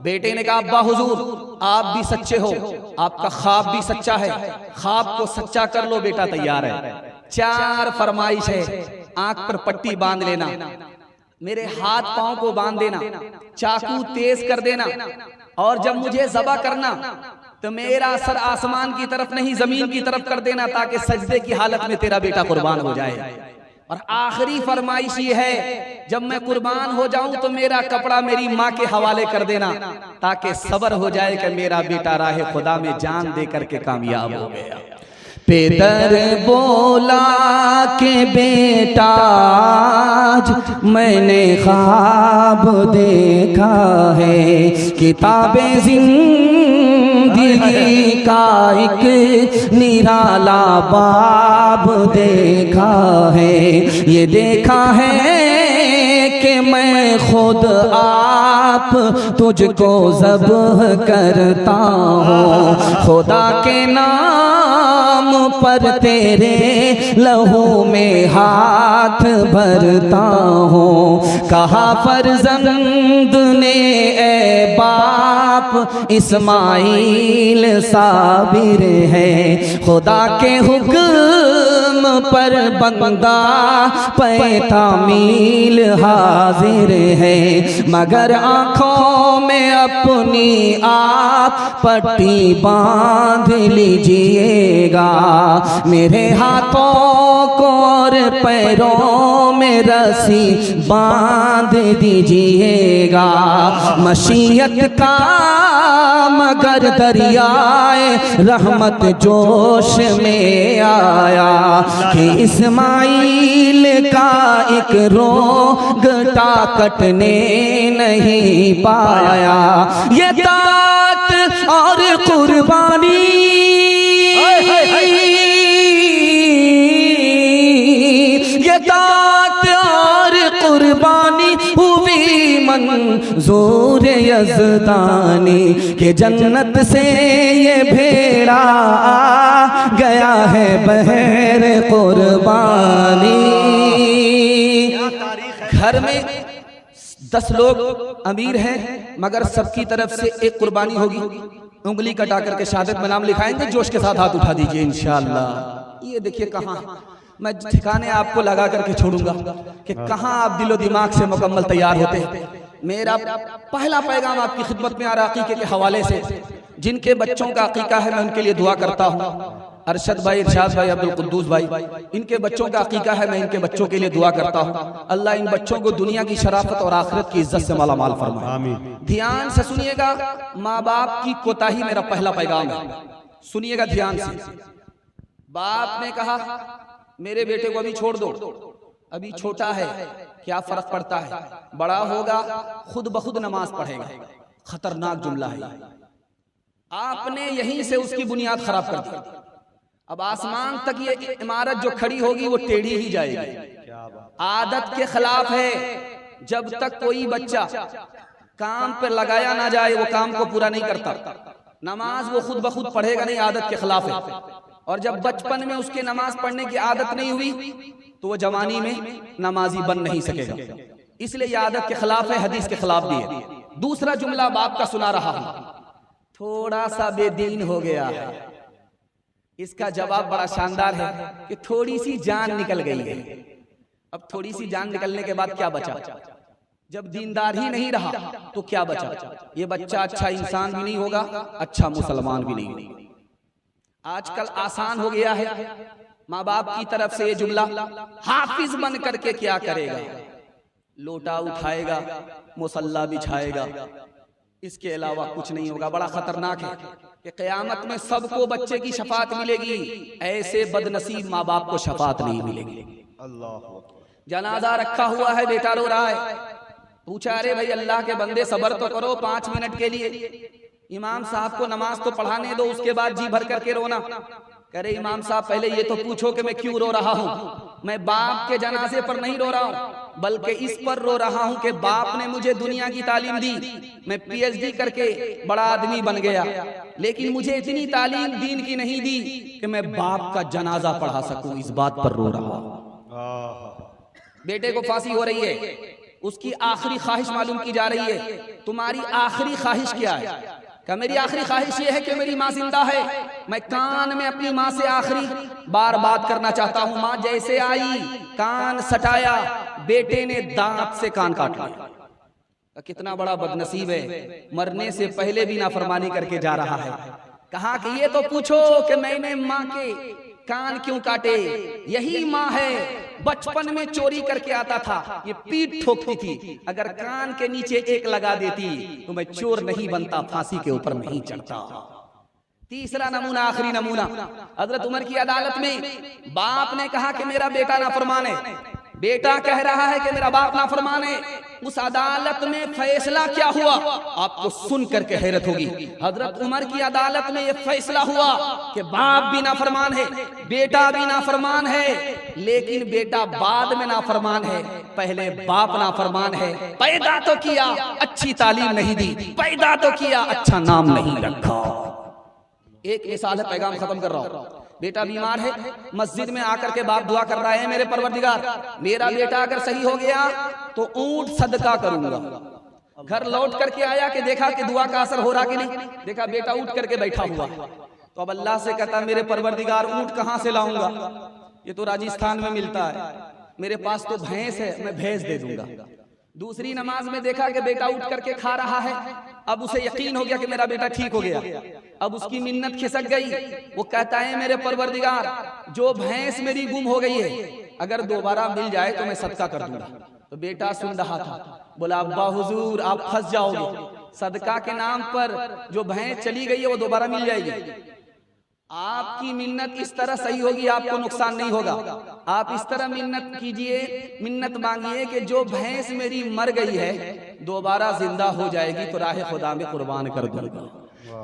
बेटे ने कहा अब्बा हुजूर आप भी सच्चे हो, आपका ख्वाब भी सच्चा है, ख्वाब को सच्चा कर लो, बेटा तैयार है। 4 फरमाइश है, आंख पर पट्टी बांध लेना, मेरे हाथ पांव को बांध देना, चाकू तेज कर देना, और जब मुझे ज़बह करना तो मेरा सर आसमान की तरफ नहीं जमीन की तरफ कर देना, ताकि सजदे की हालत में तेरा बेटा कुर्बान हो जाए। और आखिरी फरमाइश ये है, जब मैं कुर्बान हो जाऊं तो मेरा कपड़ा मेरी माँ के हवाले कर देना, ताकि सब्र हो जाए कि मेरा बेटा राह खुदा में जान दे करके कामयाब हो गया। पेदर बोला के बेटा आज मैंने ख्वाब देखा है, किताबे जिंदगी का एक निराला बाब देखा है। ये देखा है कि मैं खुद आप तुझको ज़ब्ह करता हूँ, खुदा के नाम पर तेरे लहू में हाथ भरता हूँ। कहा फर्जंद ने ए बाप इस्माइल साबिर है, खुदा के हुक्म पर बंदा पैतामील हाजिर है, मगर आँखों में अपनी आप पट्टी बांध लीजिएगा, मेरे हाथों को और पैरों में रस्सी बांध दीजिएगा। मशीयत का मगर दरियाए रहमत जोश में आया, कि इस्माइल का एक रोग कटने नहीं पाया। ये तात और कुर्बानी, ये तात और कुर्बानी हुई मंजूर यज़दानी, के जन्नत से ये भेड़ा गया है बहर कुर्बानी। घर में 10 लोग अमीर हैं, मगर सबकी तरफ से एक कुर्बानी होगी, उंगली कटा करके शहादत में नाम लिखाएंगे, जोश के साथ हाथ उठा दीजिए इंशाअल्लाह। ये देखिए कहाँ मैं ठिकाने आपको लगा करके छोड़ूंगा कि कहाँ आप दिलो दिमाग से मुकम्मल तैयार होते हैं। मेरा पहला पैगाम आपकी खिदमत में आ रहा अकीके के हवाले से, जिनके बच्चों का अकीका है मैं उनके लिए दुआ करता हूँ। अरशद भाई, इरशाद भाई, अब्दुल कुद्दूस भाई, इनके बच्चों का अकीका है, मैं इनके बच्चों के लिए दुआ करता हूँ। अल्लाह इन बच्चों को दुनिया की शराफत और आखिरत की इज्जत से माला माल फरमाए। ध्यान से सुनिएगा, माँ बाप की कोताही मेरा पहला पैगाम है, सुनिएगा ध्यान से। बाप ने कहा मेरे बेटे को अभी छोड़ दो, अभी छोटा है, क्या फर्क पड़ता है, बड़ा होगा खुद ब खुद नमाज पढ़ेगा। खतरनाक जुमला है, आपने यहीं से उसकी बुनियाद खराब कर दी। अब आसमान तक ये इमारत जो खड़ी होगी वो टेढ़ी ही जाएगी। आदत के खिलाफ है, जब तक कोई बच्चा काम पे लगाया ना जाए वो काम को पूरा नहीं करता। नमाज वो खुद ब खुद पढ़ेगा नहीं, आदत के खिलाफ है। और जब बचपन में उसके नमाज पढ़ने की आदत नहीं हुई तो वो जवानी में नमाजी बन नहीं सकेगा। इसलिए ये आदत के खिलाफ है, हदीस के खिलाफ भी है। दूसरा जुमला बाप का सुना रहा हूं, थोड़ा सा बेदीन हो गया है। इसका जवाब बड़ा शानदार है कि थोड़ी सी जान निकल गई है। अब थोड़ी सी जान निकलने के बाद क्या बचा? जब दीनदार ही नहीं रहा तो क्या बचा? ये बच्चा अच्छा इंसान भी नहीं होगा, अच्छा मुसलमान भी नहीं होगा। आजकल आसान हो गया है, माँ बाप की तरफ से ये जुमला, हाफिज बन करके क्या करेगा? लोटा उठाएगा, मुसल्ला बिछाएगा, इसके अलावा कुछ नहीं होगा। बड़ा खतरनाक है कि क़यामत में सबको बच्चे की शफात मिलेगी, ऐसे बदनसीब माँ बाप को शफात नहीं मिलेगी। जनाजा रखा हुआ है, बेटा रो रहा है, पूछा अरे भाई अल्लाह के बंदे सबर तो करो 5 मिनट के लिए, इमाम साहब को नमाज तो पढ़ाने दो, उसके बाद जी भर करके रोना। करे इमाम साहब पहले ये तो पूछो कि मैं क्यों रो रहा हूँ। मैं बाप के जनाजे पर नहीं रो रहा हूँ, बल्कि इस पर रो रहा हूँ कि बाप ने मुझे दुनिया की तालीम दी, मैं PhD करके बड़ा आदमी बन गया, लेकिन मुझे इतनी तालीम दीन की नहीं दी कि मैं बाप का जनाजा पढ़ा सकूं। इस बात पर रो रहा हूँ। बेटे को फांसी हो रही है, उसकी आखिरी ख्वाहिश मालूम की जा रही है, तुम्हारी आखिरी ख्वाहिश क्या है? क्या मेरी आखिरी ख्वाहिश ये है कि मेरी माँ जिंदा है, मैं कान में अपनी माँ से आखिरी बार बात करना चाहता हूँ। माँ जैसे आई, कान सटाया, बेटे ने दांत से कान काट लिया। कितना बड़ा बदनसीब है, मरने से पहले भी नाफरमानी करके जा रहा है। कहा कि ये तो पूछो कि मैंने माँ के कान क्यों काटे, यही माँ है, बचपन में चोरी करके आता था, ये पीठ ठोकती थी, अगर कान के नीचे एक लगा देती तो मैं चोर नहीं बनता, फांसी के ऊपर नहीं चढ़ता। तीसरा नमूना, आखिरी नमूना, हजरत उमर की अदालत में बाप ने कहा कि मेरा बेटा नाफरमान है, बेटा कह रहा है कि मेरा बाप नाफरमान है। उस अदालत में फैसला क्या हुआ आपको सुन करके हैरत होगी। हजरत उमर की अदालत में यह फैसला हुआ कि बाप भी नाफरमान है, बेटा भी नाफरमान है, लेकिन बेटा बाद में नाफरमान है, पहले बाप नाफरमान है। पैदा तो किया, अच्छी तालीम नहीं दी, पैदा तो किया, अच्छा नाम नहीं रखा। एक मिसाल है, पैगाम खत्म कर रहा हूं। बेटा बीमार है, मस्जिद में आकर के बाप दुआ कर रहा है, मेरे परवरदिगार मेरा बेटा अगर सही हो गया तो ऊंट सदका करूंगा। घर लौट करके आया कि देखा कि दुआ का असर हो रहा कि नहीं, देखा बेटा उठ करके बैठा हुआ। तो अब अल्लाह से कहता मेरे परवरदिगार ऊंट कहां से लाऊंगा, ये तो राजस्थान में मिलता है, मेरे पास तो भैंस है, मैं भैंस दे दूंगा। दूसरी नमाज में देखा कि बेटा उठ करके खा रहा है, अब उसे यकीन हो गया कि मेरा बेटा ठीक हो गया, अब उसकी मिन्नत खिसक गई। वो कहता है मेरे परवरदिगार जो भैंस मेरी गुम हो गई है अगर दोबारा मिल जाए तो मैं सदका कर दूंगा। तो बेटा सुन रहा था, बोला अब्बा हुजूर आप फंस जाओगे, सदका के नाम पर जो भैंस चली गई है वो दोबारा मिल जाएगी। आपकी मिन्नत इस तरह सही होगी, आपको नुकसान नहीं होगा। आप इस तरह मिन्नत कीजिए, मिन्नत मांगिए कि जो भैंस मेरी मर गई है दोबारा जिंदा हो जाएगी तो राह खुदा में कुर्बान कर दूंगा।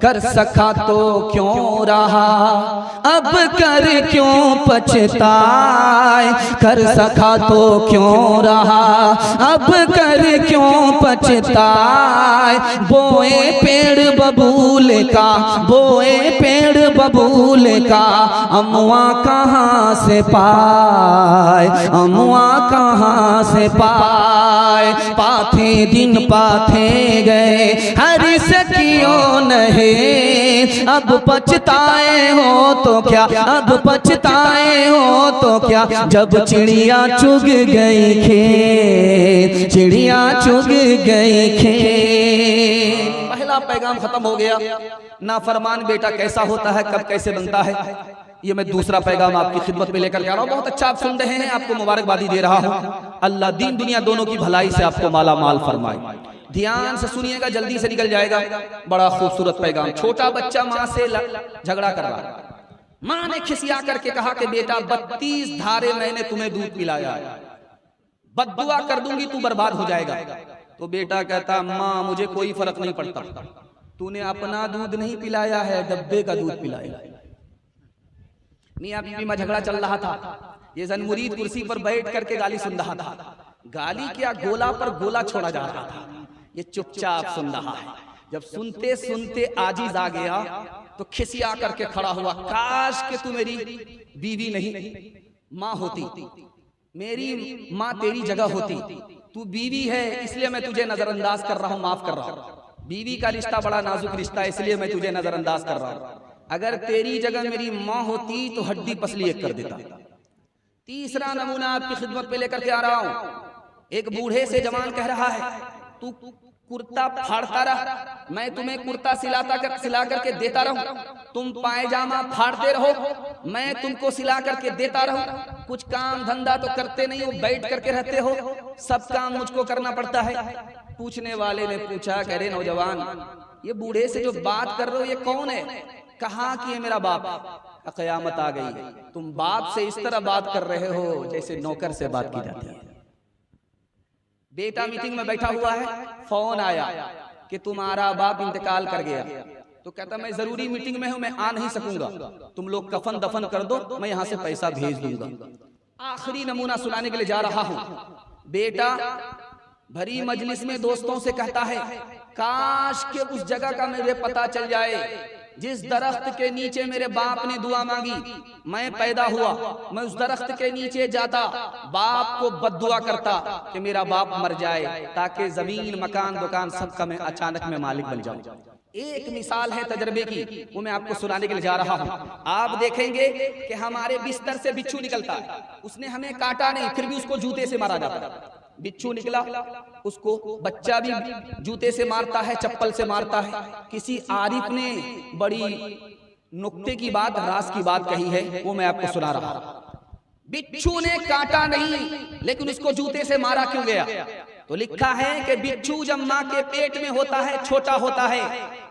कर सका तो क्यों रहा, अब कर क्यों पछताए, कर सका तो क्यों रहा, अब कर क्यों पछताए। बोए पेड़ बबूल का, बोए पेड़ बबूल का, अमुआ कहाँ से पाए, अमुआ कहाँ से पाए। पाथे दिन पाथे गए हर सकियों नहीं, अब पछताए हो तो क्या, अब पछताए हो तो क्या, जब चिड़िया चुग गई खेत, चिड़िया चुग गई खेत। पहला पैगाम खत्म हो गया, नाफरमान बेटा कैसा होता है, कब कैसे बनता है, ये मैं दूसरा पैगाम आपकी खिदमत में लेकर के आ रहा हूँ। बहुत अच्छा आप सुन रहे हैं, आपको मुबारकबादी दे रहा हूँ। अल्लाह दीन दुनिया दोनों की भलाई से आपको माला माल फरमाए। ध्यान से सुनिएगा, जल्दी से निकल जाएगा। बड़ा खूबसूरत पैगाम। छोटा बच्चा माँ से झगड़ा कर रहा है, माँ ने खिसिया करके कहा कि बेटा 32 धारे मैंने तुम्हें दूध पिलाया, बद्दुआ कर दूंगी तू बर्बाद हो जाएगा। तो बेटा कहता माँ मुझे कोई फर्क नहीं पड़ता, तूने अपना दूध नहीं पिलाया है, डब्बे का दूध पिलाया। मियां बीवी में झगड़ा चल रहा था, ये जन मुरीद कुर्सी पर बैठ करके गाली सुन रहा था। गाली क्या, गोला पर गोला छोड़ा जा रहा था, ये चुपचाप सुन रहा है। जब सुनते सुनते आजिज आ गया तो खिसिया करके खड़ा हुआ, काश कि तू मेरी बीवी नहीं माँ होती, मेरी माँ तेरी जगह होती, तू बीवी है इसलिए मैं तुझे नजरअंदाज कर रहा हूँ, माफ कर रहा हूँ। बीवी का रिश्ता बड़ा नाजुक रिश्ता है इसलिए मैं तुझे नजरअंदाज कर रहा हूँ, अगर तेरी जगह मेरी माँ होती तो हड्डी पसली एक कर देता। तीसरा नमूना आपकी खिदमत पे लेकर के आ रहा हूँ। एक बूढ़े से जवान कह रहा है तू कुर्ता फाड़ता रहा, मैं तुम्हें कुर्ता सिला करके देता रहूं, तुम पायजामा फाड़ते रहो, मैं तुमको सिला करके देता रहूं। कुछ काम धंधा तो करते नहीं हो, बैठ करके रहते हो, सब काम मुझको करना पड़ता है। पूछने वाले ने पूछा, कह रहे नौजवान ये बूढ़े से जो बात कर रहे हो ये कौन है? कहा कि ये मेरा बाप। कयामत आ गई, तुम बाप से इस तरह बात कर रहे हो जैसे नौकर से बात की जाती है। बेटा मीटिंग में बैठा हुआ है, फोन आया कि तुम्हारा बाप इंतकाल कर गया। तो कहता मैं जरूरी मीटिंग में हूं, मैं आ नहीं सकूंगा, तुम लोग कफन दफन कर दो, मैं यहां से पैसा भेज दूंगा। आखिरी नमूना सुनाने के लिए जा रहा हूं। बेटा भरी मजलिस में दोस्तों से कहता है काश के उस जगह का मुझे पता चल जाए जिस दरख्त के नीचे मेरे बाप ने दुआ मांगी, मैं पैदा हुआ, मैं उस दरख्त के नीचे जाता, बाप को बद्दुआ करता कि मेरा बाप मर जाए ताकि जमीन मकान दुकान सबका मैं अचानक में मालिक बन जाऊं। एक मिसाल है तजर्बे की, वो मैं आपको सुनाने के लिए जा रहा हूँ। आप देखेंगे कि हमारे बिस्तर से बिच्छू निकलता है, उसने हमें काटा नहीं, फिर भी उसको जूते से मारा जाता है। बिच्छू निकला, उसको बच्चा भी जूते से मारता है, चप्पल से मारता है। किसी आरिफ ने बड़ी नुक्ते की बात, राज की बात कही है, वो मैं आपको सुना रहा हूँ। बिच्छू ने काटा नहीं, लेकिन उसको जूते से मारा क्यों गया? तो लिखा है कि बिच्छू जब माँ के पेट में होता है, छोटा होता है,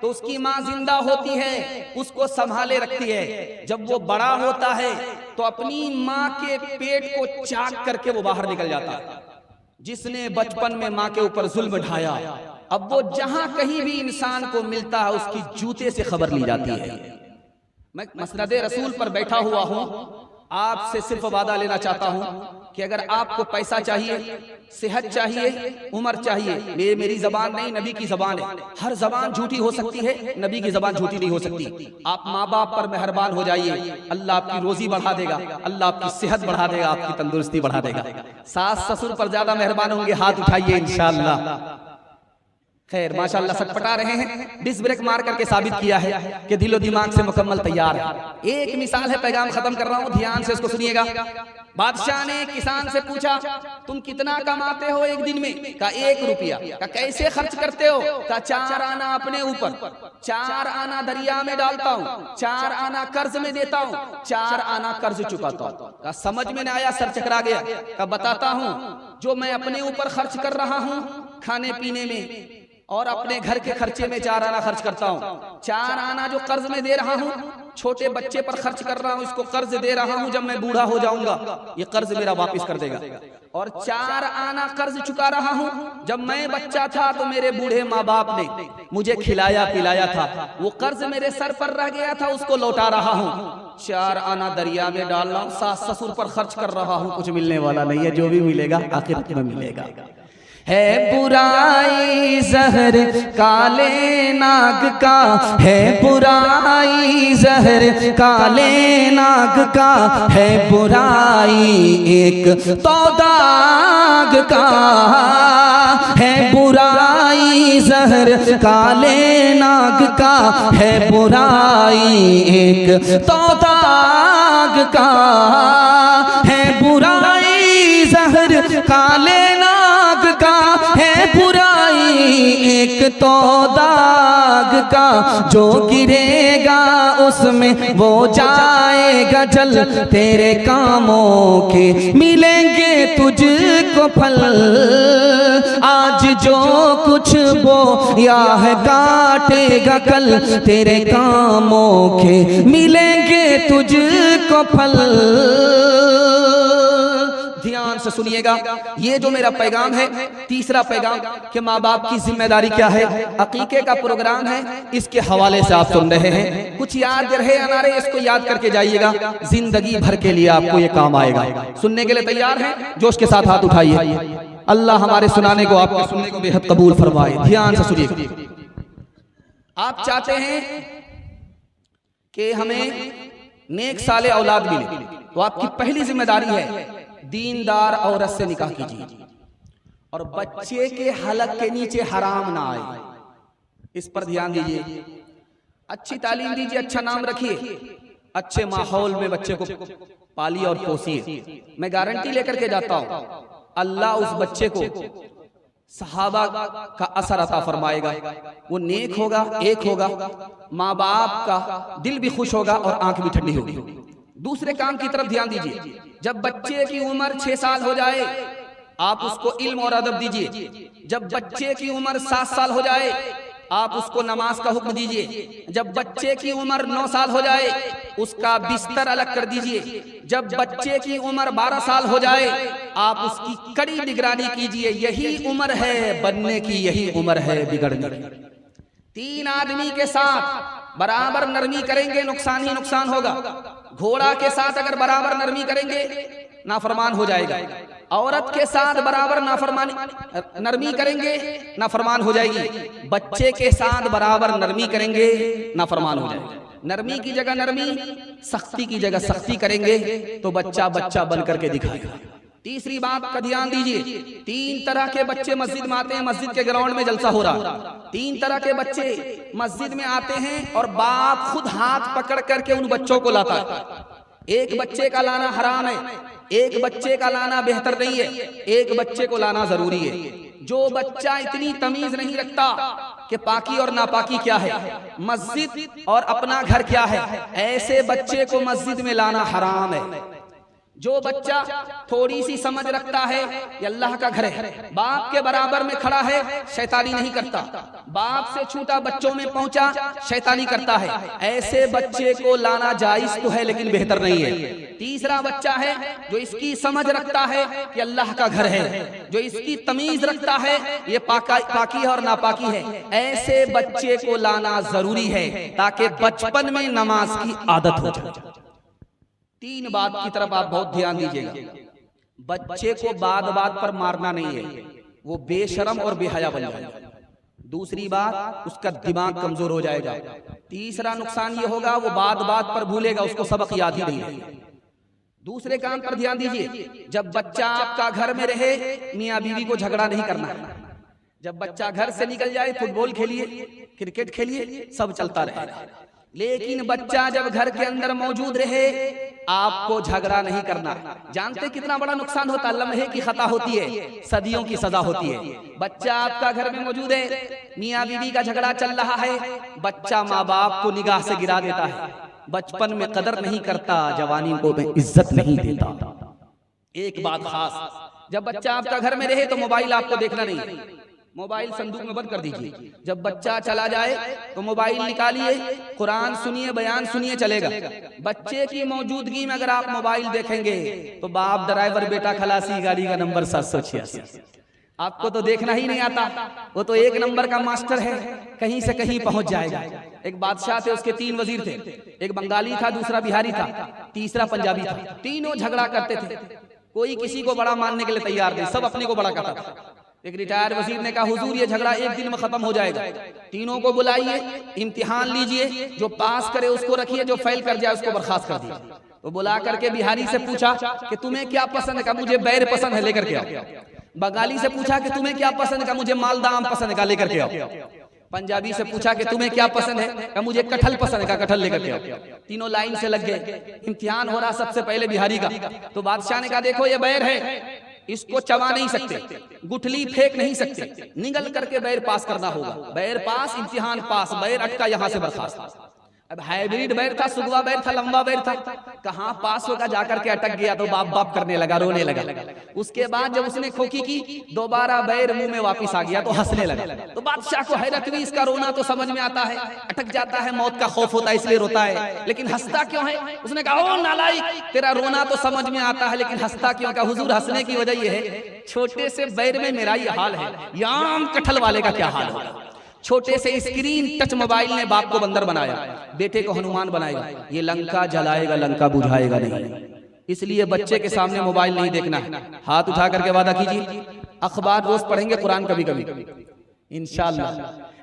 तो उसकी माँ जिंदा होती है, उसको संभाले रखती है। जब वो बड़ा होता है तो अपनी माँ के पेट को चाक करके वो बाहर निकल जाता है। जिसने बचपन में माँ के ऊपर जुल्म ढाया, अब वो जहां कहीं भी इंसान को मिलता है उसकी जूते से खबर ली जाती है। मैं मसनद रसूल पर बैठा हुआ हूं, आपसे सिर्फ वादा लेना चाहता हूं कि अगर आपको पैसा चाहिए, सेहत चाहिए, उम्र चाहिए, ये मेरी जबान नहीं, नबी की जबान है। हर जबान झूठी हो सकती है, नबी की जबान झूठी नहीं हो सकती। आप माँ बाप पर मेहरबान हो जाइए, अल्लाह आपकी रोजी बढ़ा देगा, अल्लाह आपकी सेहत बढ़ा देगा, आपकी तंदुरुस्ती बढ़ा देगा। सास ससुर पर ज्यादा मेहरबान होंगे, हाथ उठाइए इंशाअल्लाह। खैर माशाअल्लाह सटपटा रहे हैं, डिस ब्रेक मार करके साबित किया है कि दिलो दिमाग से मुकम्मल तैयार है। एक मिसाल है, पैगाम खत्म कर रहा हूं, ध्यान से इसको सुनिएगा। बादशाह ने किसान से पूछा, तुम कितना कमाते हो एक दिन में? का 1 रुपया। का कैसे खर्च करते हो? का 4 आना अपने ऊपर, 4 आना दरिया में डालता हूँ, 4 आना कर्ज में देता हूँ, 4 आना कर्ज चुकाता हूँ। का समझ में न आया, सर चकरा गया। का बताता हूँ, जो मैं अपने ऊपर खर्च कर रहा हूँ खाने पीने में और अपने घर के खर्चे में 4 आना खर्च करता हूँ, 4 आना जो कर्ज में दे रहा हूँ, छोटे बच्चे पर खर्च कर रहा हूँ, इसको कर्ज दे रहा हूँ, जब मैं बूढ़ा हो जाऊंगा ये कर्ज मेरा वापस कर देगा। और 4 आना कर्ज चुका रहा हूँ, जब मैं बच्चा था तो मेरे बूढ़े माँ बाप ने मुझे खिलाया पिलाया था, वो कर्ज मेरे सर पर रह गया था, उसको लौटा रहा हूँ। 4 आना दरिया में डाल रहा हूँ, सास ससुर पर खर्च कर रहा हूँ, कुछ मिलने वाला नहीं है, जो भी मिलेगा आखिरत में मिलेगा। है बुराई जहर काले नाग का, है बुराई जहर काले नाग का, है बुराई एक तो दाग का, है बुराई जहर काले नाग का, है बुराई एक तो दाग का, है बुराई जहर काले नाग का, है बुराई एक तो दाग का, जो गिरेगा उसमें वो जाएगा जल, तेरे कामों के मिलेंगे तुझको फल, आज जो कुछ बोया है काटेगा कल, तेरे कामों के मिलेंगे तुझको फल। ध्यान से सुनिएगा, ये जो मेरा पैगाम है, तीसरा पैगाम कि माँ बाप की जिम्मेदारी क्या है। अकीके का प्रोग्राम है, इसके हवाले से आप सुन रहे हैं, कुछ याद रहे या ना रहे इसको याद करके जाइएगा, जिंदगी भर के लिए आपको ये काम आएगा। सुनने के लिए तैयार हैं? जोश के साथ हाथ उठाइए। अल्लाह हमारे सुनाने को, आपके सुनने को बेहद कबूल फरमाए। ध्यान से सुनिए। आप चाहते हैं कि हमें नेक साले औलाद मिले, तो आपकी पहली जिम्मेदारी है दीनदार औरत से निकाह कीजिए और बच्चे के हलक के नीचे हराम ना आए, इस पर ध्यान दीजिए। अच्छी तालीम दीजिए, अच्छा नाम रखिए, अच्छे माहौल में बच्चे को पालिए और पोसिए। मैं गारंटी लेकर के जाता हूं, अल्लाह उस बच्चे को सहाबा का असर अता फरमाएगा। वो नेक होगा, एक होगा, माँ बाप का दिल भी खुश होगा और आंख भी ठंडी होगी। दूसरे काम की तरफ ध्यान दीजिए। जब बच्चे की उम्र 6 साल हो जाए, आप उसको इल्म और अदब दीजिए। जब बच्चे की उम्र 7 साल हो जाए, आप उसको नमाज का हुक्म दीजिए। जब बच्चे की उम्र 9 साल हो जाए, उसका बिस्तर अलग कर दीजिए। जब बच्चे की उम्र 12 साल हो जाए, आप उसकी कड़ी निगरानी कीजिए। यही उम्र है बनने की, यही उम्र है बिगड़ने की। 3 आदमी के साथ बराबर नरमी करेंगे, नुकसान ही नुकसान होगा। घोड़ा के साथ अगर बराबर नरमी करेंगे, नाफरमान हो जाएगा। औरत के साथ बराबर नाफरमानी नरमी करेंगे नाफरमान हो जाएगी, बच्चे के साथ बराबर नरमी करेंगे नाफरमान हो जाएगी। नरमी की जगह नरमी, सख्ती की जगह सख्ती करेंगे तो बच्चा बच्चा बन करके दिखाएगा। तीसरी बात का ध्यान दीजिए, 3 तरह के बच्चे मस्जिद में आते हैं। मस्जिद के ग्राउंड में जलसा हो रहा, 3 तरह के बच्चे मस्जिद में आते हैं और बाप खुद हाथ पकड़ करके उन बच्चों को लाता है। एक बच्चे का लाना हराम है, एक बच्चे का लाना बेहतर नहीं है, एक बच्चे को लाना जरूरी है। जो बच्चा इतनी तमीज नहीं रखता कि पाकी और नापाकी क्या है, मस्जिद और अपना घर क्या है, ऐसे बच्चे को मस्जिद में लाना हराम है। जो बच्चा थोड़ी सी समझ रखता है कि अल्लाह का घर है, बाप के बराबर में खड़ा है, शैतानी नहीं करता, बाप से छूटा बच्चों में पहुंचा, शैतानी करता है, ऐसे बच्चे को लाना जायज तो है लेकिन बेहतर नहीं है। तीसरा बच्चा है जो इसकी समझ रखता है कि अल्लाह का घर है, जो इसकी तमीज रखता है ये पाकी है और नापाकी है, ऐसे बच्चे को लाना जरूरी है ताकि बचपन में नमाज की आदत हो जाए। 3 बात की तरफ आप बहुत ध्यान दीजिएगा। बच्चे को बात पर मारना नहीं है, वो बेशरम और बेहया बन जाएगा। दूसरी बात, उसका दिमाग कमजोर हो जाएगा। तीसरा नुकसान ये होगा वो बात पर भूलेगा, उसको सबक याद ही नहीं रहेगा। दूसरे काम पर ध्यान दीजिए, जब बच्चा आपका घर में रहे मियाँ बीवी को झगड़ा नहीं करना। जब बच्चा घर से निकल जाए फुटबॉल खेलिए, क्रिकेट खेलिए, सब चलता रहेगा, लेकिन बच्चा जब घर के अंदर मौजूद रहे आपको झगड़ा नहीं करना। जानते कितना बड़ा नुकसान होता है, लम्हे की खता होती है, सदियों की सजा होती है। बच्चा आपका घर में मौजूद है, मियाँ बीवी का झगड़ा चल रहा है, बच्चा माँ बाप को निगाह से गिरा देता है, बचपन में कदर नहीं करता, जवानी को में इज्जत नहीं देता। एक बात खास, जब बच्चा आपका घर में रहे तो मोबाइल आपको देखना नहीं, मोबाइल संदूक में बंद कर दीजिए। जब बच्चा चला जाए तो मोबाइल निकालिए, कुरान सुनिए, बयान सुनिए, चलेगा। बच्चे की मौजूदगी में अगर आप मोबाइल देखेंगे तो बाप ड्राइवर बेटा खलासी गाड़ी का नंबर 786, आपको तो देखना ही नहीं आता, वो तो 1 नंबर का मास्टर है, कहीं से कहीं पहुंच जाएगा। एक बादशाह थे, उसके 3 वजीर थे, एक बंगाली था, दूसरा बिहारी था, तीसरा पंजाबी था। तीनों झगड़ा करते थे, कोई किसी को बड़ा मानने के लिए तैयार नहीं, सब अपने को बड़ा कहता था। एक रिटायर्ड वजीर ने कहा, हुजूर ये झगड़ा 1 दिन में खत्म हो जाएगा, तीनों को बुलाइए, इम्तिहान लीजिए, जो पास करे उसको रखिए, जो फेल कर जाए उसको बर्खास्त कर दिए। तो बुला करके बिहारी से पूछा कि तुम्हें क्या पसंद है, कहा मुझे बैर पसंद है, लेकर के आओ। बंगाली से पूछा कि तुम्हें क्या पसंद है, कहा मुझे मालदा आम पसंद है, कहा लेकर के आओ। पंजाबी से पूछा कि तुम्हें क्या पसंद है, कहा मुझे कटहल पसंद है, कहा कटहल लेकर के आओ। तीनों लाइन से लग गए, इम्तिहान हो रहा सबसे पहले बिहारी का। तो बादशाह ने कहा, देखो ये बैर है, इसको चबा नहीं सकते, गुठली फेंक नहीं सकते, निगल करके बैर पास करना होगा। बैर पास, इम्तिहान पास, बैर अटका, यहां से बर्खास्त। अब हाइब्रिड बैर था, सुगवा बैर था, लंबा बैर था, कहां पास होगा, जाकर के अटक गया तो बाप बाप करने लगा, रोने लगा। उसके बाद जब उसने खोखी की, दोबारा बैर मुंह में वापस आ गया तो हंसने लगा। तो बादशाह को हैरत हुई, इसका रोना तो समझ में आता है, अटक जाता है, मौत का खौफ होता है इसलिए रोता है, लेकिन हंसता क्यों है? उसने कहा, ओ नालायक, तेरा रोना तो समझ में आता है लेकिन हंसता क्यों? कहा, हुजूर हंसने की वजह यह है, छोटे से बैर में मेरा ये हाल है, याम कटहल वाले का क्या हाल होगा। छोटे से स्क्रीन टच मोबाइल ने बाप को बंदर बनाया, बेटे को हनुमान बनाएगा, ये लंका जलाएगा, लंका बुझाएगा नहीं। इसलिए बच्चे के सामने मोबाइल नहीं देखना है। हाथ उठा करके वादा कीजिए, अखबार रोज पढ़ेंगे, कुरान कभी कभी इंशाअल्लाह।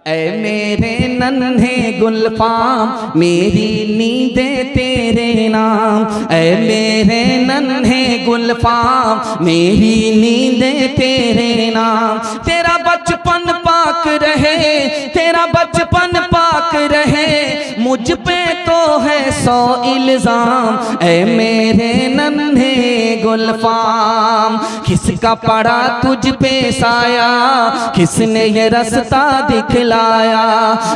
ऐ मेरे नन्हे गुलफाम, मेरी नींदें तेरे नाम, ऐ मेरे नन्हे गुलफाम, मेरी नींदें तेरे नाम। तेरा बचपन पाक रहे, तेरा बचपन पाक रहे, मुझ पे तो है 100 इल्जाम। ऐ मेरे नन्हे गुलफाम, किसका पड़ा तुझ पे साया, किसने ये रास्ता दिखलाया,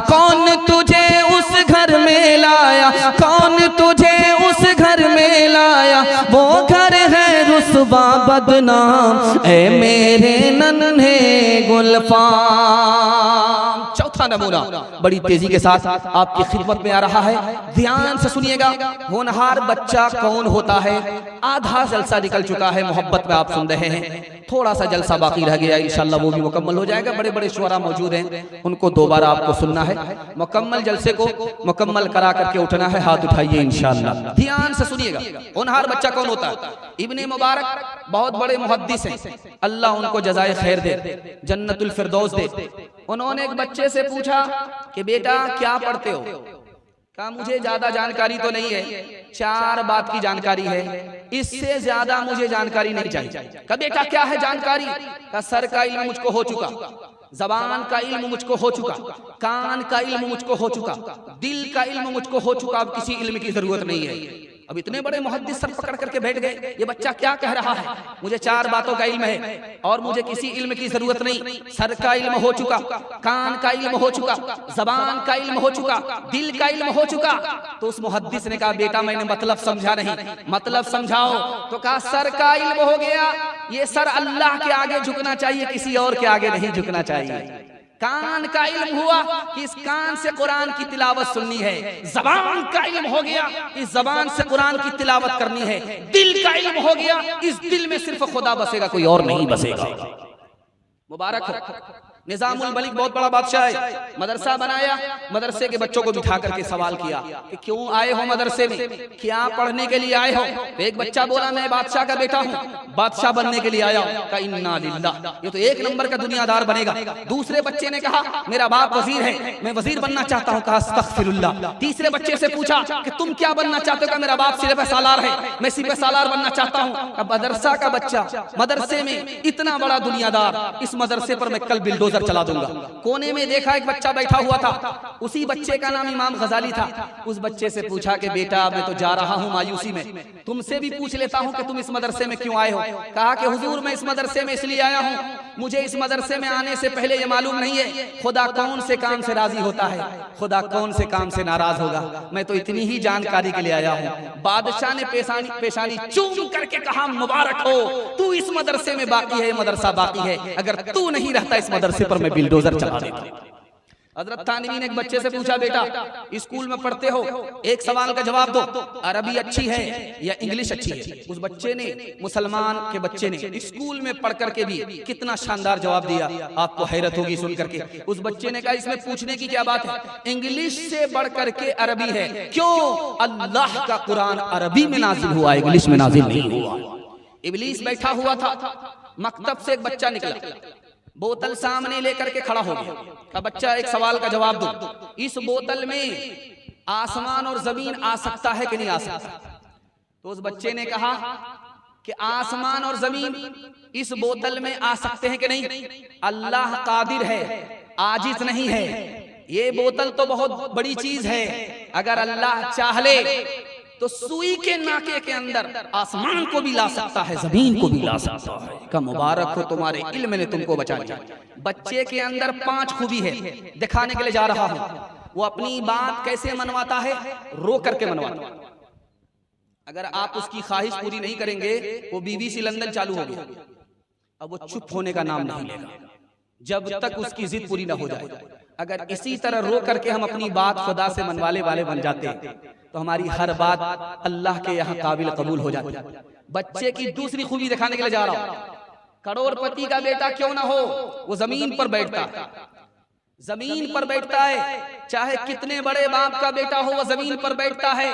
कौन तुझे उस घर में लाया, कौन तुझे उस घर में लाया, वो घर है रुसवा बदनाम। ऐ मेरे नन्हे गुलफाम। चौथा नमूना बड़ी तेजी के साथ आपकी खिदमत में आ रहा है, ध्यान से सुनिएगा। होनहार बच्चा कौन होता है? आधा जलसा निकल चुका है, मोहब्बत में आप सुन रहे हैं, थोड़ा सा जलसा बाकी रह गया, इंशाल्लाह वो भी मुकम्मल हो जाएगा। बड़े बड़े शुअरा मौजूद हैं, उनको दोबारा आपको सुनना है। मुकम्मल जलसे को मुकम्मल करा करके उठना है, हाथ उठाइए इंशाल्लाह। ध्यान से सुनिएगा, होनहार बच्चा कौन होता है? इब्ने मुबारक बहुत बड़े मुहद्दिस हैं, अल्लाह उनको जज़ाए खैर दे, जन्नतुल फिरदौस दे। उन्होंने एक बच्चे से पूछा कि बेटा क्या पढ़ते हो? कहा मुझे ज्यादा जानकारी तो नहीं है, 4 बात की जानकारी है, इससे ज्यादा मुझे जानकारी नहीं चाहिए। कहा बेटा क्या है जानकारी? कहा सर का इल्म मुझको हो चुका, जबान का इल्म मुझको हो चुका, कान का इल्म मुझको हो चुका, दिल का इल्म मुझको हो चुका, अब किसी इल्म की जरूरत नहीं है। अब इतने बड़े मुहद्दिस सर पकड़ करके बैठ गए, ये बच्चा क्या कह रहा है? मुझे 4 बातों का इल्म है और मुझे किसी इल्म की जरूरत नहीं। सर का इल्म हो चुका, कान का इल्म हो चुका, जबान का इल्म हो चुका, दिल का इल्म हो चुका। तो उस मुहद्दिस ने कहा बेटा मैंने मतलब समझा नहीं, मतलब समझाओ। तो कहा सर का इल्म हो गया, ये सर अल्लाह के आगे झुकना चाहिए, किसी और के आगे नहीं झुकना चाहिए। कान का इल्म हुआ कि इस कान से कुरान की तिलावत सुननी है। जबान का इल्म हो गया, इस जबान से कुरान की तिलावत करनी है। दिल का इल्म हो गया, इस दिल में सिर्फ खुदा बसेगा, कोई और नहीं बसेगा। मुबारक हो। निजामुल मलिक बहुत बड़ा बादशाह है, मदरसा बनाया, मदरसे के बच्चों को बिठा करके सवाल किया कि क्यों आए हो मदरसे में, क्या पढ़ने के लिए आए हो? तो एक बच्चा बोला मैं बादशाह का बेटा हूँ, बादशाह बनने के लिए आया हूँ। कहा इन्ना लिल्लाह, ये तो 1 नंबर का दुनियादार बनेगा। दूसरे बच्चे ने कहा मेरा बाप वजीर है, मैं वजीर बनना चाहता हूँ। कहा अस्तगफिरुल्लाह। तीसरे बच्चे से पूछा कि तुम क्या बनना चाहते हो? कहा मेरा बाप सिपह सालार है, मैं सिपह सालार बनना चाहता हूँ। अब मदरसा का बच्चा, मदरसे में इतना बड़ा दुनियादार, इस मदरसे पर मैं कल बिल्डोजर चला दूंगा। कोने में देखा एक बच्चा बैठा हुआ था, उसी बच्चे का नाम इमाम गजाली था। उस बच्चे से पूछा कि बेटा मैं तो जा रहा हूँ मायूसी में, तुमसे भी पूछ लेता हूँ कि तुम इस मदरसे में क्यों आए हो? कहा कि हुजूर मैं इस मदरसे में इसलिए आया हूँ, मुझे इस मदरसे में आने से पहले ये मालूम नहीं है खुदा कौन से काम से राजी होता है, खुदा कौन से काम से नाराज होगा। मैं तो इतनी ही जानकारी के लिए आया हूँ। बादशाह ने पेशानी चूम करके कहा मुबारक हो, तू इस मदरसे में बाकी है, मदरसा बाकी है, अगर तू नहीं रहता इस मदरसे पर मैं बिल्डोजर चला देता। हजरत थानवी ने एक बच्चे से पूछा बेटा स्कूल में पढ़ते हो, एक सवाल का जवाब दो, अरबी अच्छी है या इंग्लिश अच्छी है? उस बच्चे ने, मुसलमान के बच्चे ने स्कूल में पढ़ करके भी कितना शानदार जवाब दिया, आपको हैरत होगी सुन करके। उस बच्चे ने कहा इसमें पूछने की क्या बात है, इंग्लिश से बढ़ करके अरबी है। क्यों? अल्लाह का कुरान अरबी में नाजिल हुआ, इंग्लिश में नाजिल नहीं हुआ। इब्लीस बैठा हुआ था, मकतब से एक बच्चा निकला, बोतल सामने लेकर के खड़ा हो गया। का बच्चा एक सवाल का जवाब दो, इस बोतल में आसमान और जमीन आ सकता है कि नहीं आ सकता? तो उस बच्चे ने कहा कि आसमान और जमीन इस बोतल में आ सकते हैं कि नहीं? अल्लाह कादिर है, आजिज नहीं है। ये बोतल तो बहुत बड़ी चीज है, अगर अल्लाह चाह ले तो सुई के नाके के अंदर आसमान को भी ला सकता है, जमीन को भी ला सकता है। का मुबारक हो तुम्हारे इल्म ने तुमको बचा लिया। बच्चे के अंदर 5 खूबी है, दिखाने के लिए जा रहा हूं। वो अपनी बात कैसे मनवाता है? रो करके मनवाता है। अगर आप उसकी ख्वाहिश पूरी नहीं करेंगे, वो BBC लंदन चालू हो गया, अब वो चुप होने का नाम नहीं लेगा जब तक उसकी जिद पूरी ना हो जाए। अगर इसी तरह रो करके हम अपनी बात खुदा से मनवाले वाले बन जाते तो हमारी हर बात अल्लाह के यहाँ काबिल कबूल हो जाती। बच्चे की दूसरी खूबी दिखाने के लिए जा रहा हूं। करोड़पति का बेटा क्यों ना हो, वो जमीन पर बैठता है, जमीन पर बैठता है। चाहे कितने बड़े बाप का बेटा हो, वो जमीन पर बैठता है।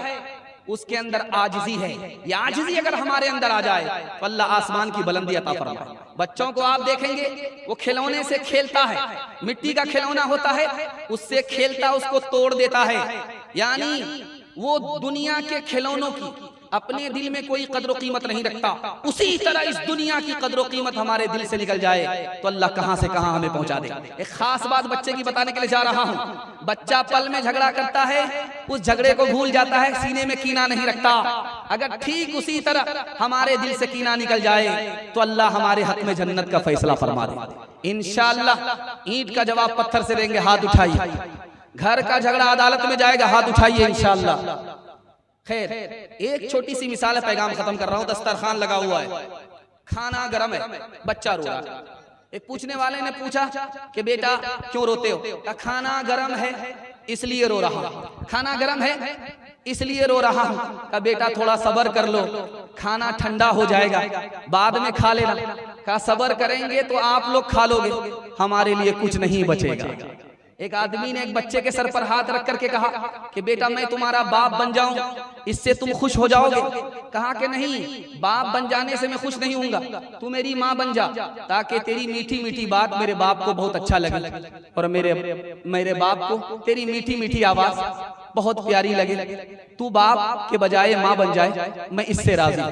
उसके अंदर आजिजी है। ये आजिजी अगर हमारे अंदर आ जाए तो अल्लाह आसमान की बुलंदी अता फरमाए। बच्चों को आप देखेंगे वो खिलौने से खेलता है, मिट्टी का खिलौना होता है, उससे खेलता, उसको तोड़ देता है। यानी वो दुनिया के खिलौनों की अपने दिल में कोई कदर कीमत नहीं रखता। उसी तरह इस दुनिया की कदर कीमत हमारे दिल से निकल जाए तो अल्लाह कहां से कहां हमें पहुंचा दे। एक खास बात बच्चे की बताने के लिए जा रहा हूं। बच्चा पल में झगड़ा करता है, उस झगड़े को भूल जाता है, सीने में कीना नहीं रखता। अगर ठीक उसी तरह हमारे दिल से कीना निकल जाए तो अल्लाह हमारे हक में जन्नत का फैसला फरमा दे इंशाअल्लाह। ईंट का जवाब पत्थर से देंगे, हाथ उठाइए। घर का झगड़ा अदालत में जाएगा, हाथ उठाइए इंशाअल्लाह। खैर, एक छोटी सी मिसाल है, पैगाम खत्म कर रहा हूं। दस्तरखान लगा हुआ है, खाना गर्म है, बच्चा रो रहा है। एक पूछने वाले ने पूछा कि बेटा क्यों रोते हो? कहा खाना गर्म है इसलिए रो रहा हूं। खाना गर्म है इसलिए रो रहा हूं। कहा बेटा थोड़ा सब्र कर लो, खाना ठंडा हो जाएगा, बाद में खा लेना। कहा सब्र करेंगे तो आप लोग खा लोगे, हमारे लिए कुछ नहीं बचेगा। एक आदमी ने एक बच्चे के सर पर हाथ रख करके कहा कि बेटा मैं तुम्हारा बाप बन जाऊं, इससे तुम खुश हो जाओगे? कहा कि नहीं, बाप बन जाने से मैं खुश नहीं होऊंगा, तू मेरी माँ बन जा, ताकि तेरी मीठी मीठी बात मेरे बाप को बहुत अच्छा लगे और मेरे बाप को तेरी मीठी मीठी आवाज बहुत प्यारी लगे। तू बाप के बजाय माँ बन जाए, मैं इससे राजी।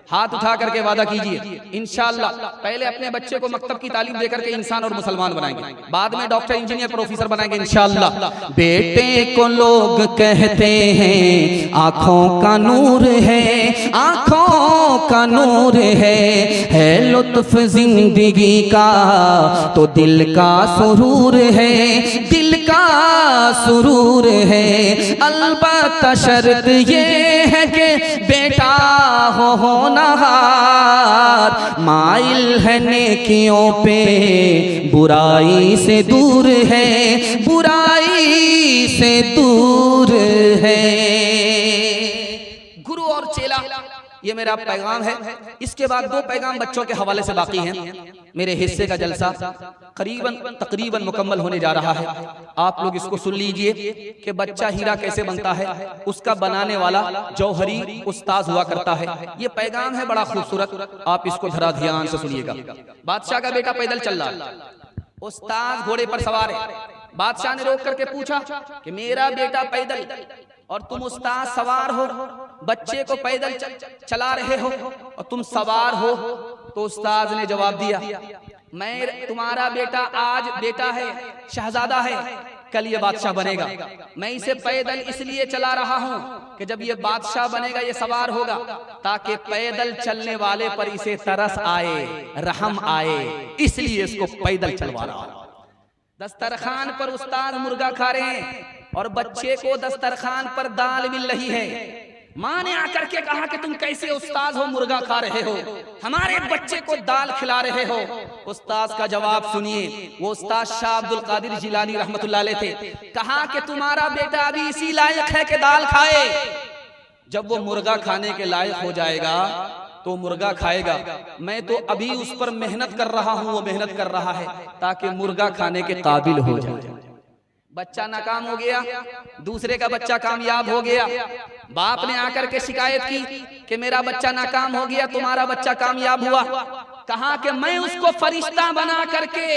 हाथ उठा करके वादा कीजिए इंशाअल्लाह पहले अपने बच्चे को मकतब की तालीम देकर के इंसान और मुसलमान बनाएंगे, बाद में डॉक्टर इंजीनियर प्रोफेसर बनाएंगे इंशाअल्लाह। बेटे को लोग कहते हैं आंखों का नूर है, आंखों का नूर है लुत्फ जिंदगी का तो दिल का सुरूर है, दिल का सुरूर है। अलबत्ता शर्त ये है कि बेटा हो होनहार, माइल है नेकियों पे बुराई से दूर है, बुराई से दूर है। गुरु और चेला ये मेरा पैगाम है। इसके बाद दो पैगाम बच्चों के हवाले से बाकी हैं। मेरे हिस्से का जलसा तकरीबन मुकम्मल होने जा रहा है। आप लोग इसको सुन लीजिए कि बच्चा हीरा कैसे बनता है, उसका बनाने वाला जौहरी उस्ताद हुआ करता है। ये पैगाम है बड़ा खूबसूरत, आप इसको जरा ध्यान से सुनिएगा। बादशाह का बेटा पैदल चल रहा है, उस्ताद घोड़े पर सवार है। बादशाह ने रोक करके पूछा कि मेरा बेटा पैदल और तुम उस्ताद सवार हो, बच्चे को पैदल चला रहे हो और तुम सवार हो। तो उस्ताद ने जवाब दिया, मैं तुम्हारा बेटा आज बेटा है, शहजादा है, कल ये बादशाह बनेगा। मैं इसे पैदल इसलिए चला रहा हूं कि जब ये बादशाह बनेगा, ये सवार होगा, ताकि पैदल चलने वाले पर इसे तरस आए, रहम आए, इसलिए इसको पैदल चलवा रहा हूं। दस्तरखान पर उस्ताद मुर्गा खा रहे हैं और बच्चे को दस्तरखान पर दाल मिल रही है। माँ ने आकर के कहा कि तुम कैसे उस्ताद हो, मुर्गा खा रहे हो, हमारे बच्चे को दाल खिला रहे हो। उस्ताद का जवाब सुनिए। वो उस्ताद शाह अब्दुल कादिर जिलानी रहमतुल्लाह अलैह थे। कहा कि तुम्हारा बेटा अभी इसी लायक है कि दाल खाए, जब वो मुर्गा खाने के लायक हो जाएगा तो मुर्गा खाएगा। मैं तो अभी उस पर मेहनत कर रहा हूं, वो मेहनत कर रहा है ताकि मुर्गा खाने के काबिल हो जाए। बच्चा नाकाम हो गया, दूसरे का बच्चा कामयाब हो गया। बाप ने आकर के शिकायत की कि मेरा बच्चा नाकाम हो गया, तुम्हारा बच्चा कामयाब हुआ। कहा कि मैं उसको फरिश्ता बना करके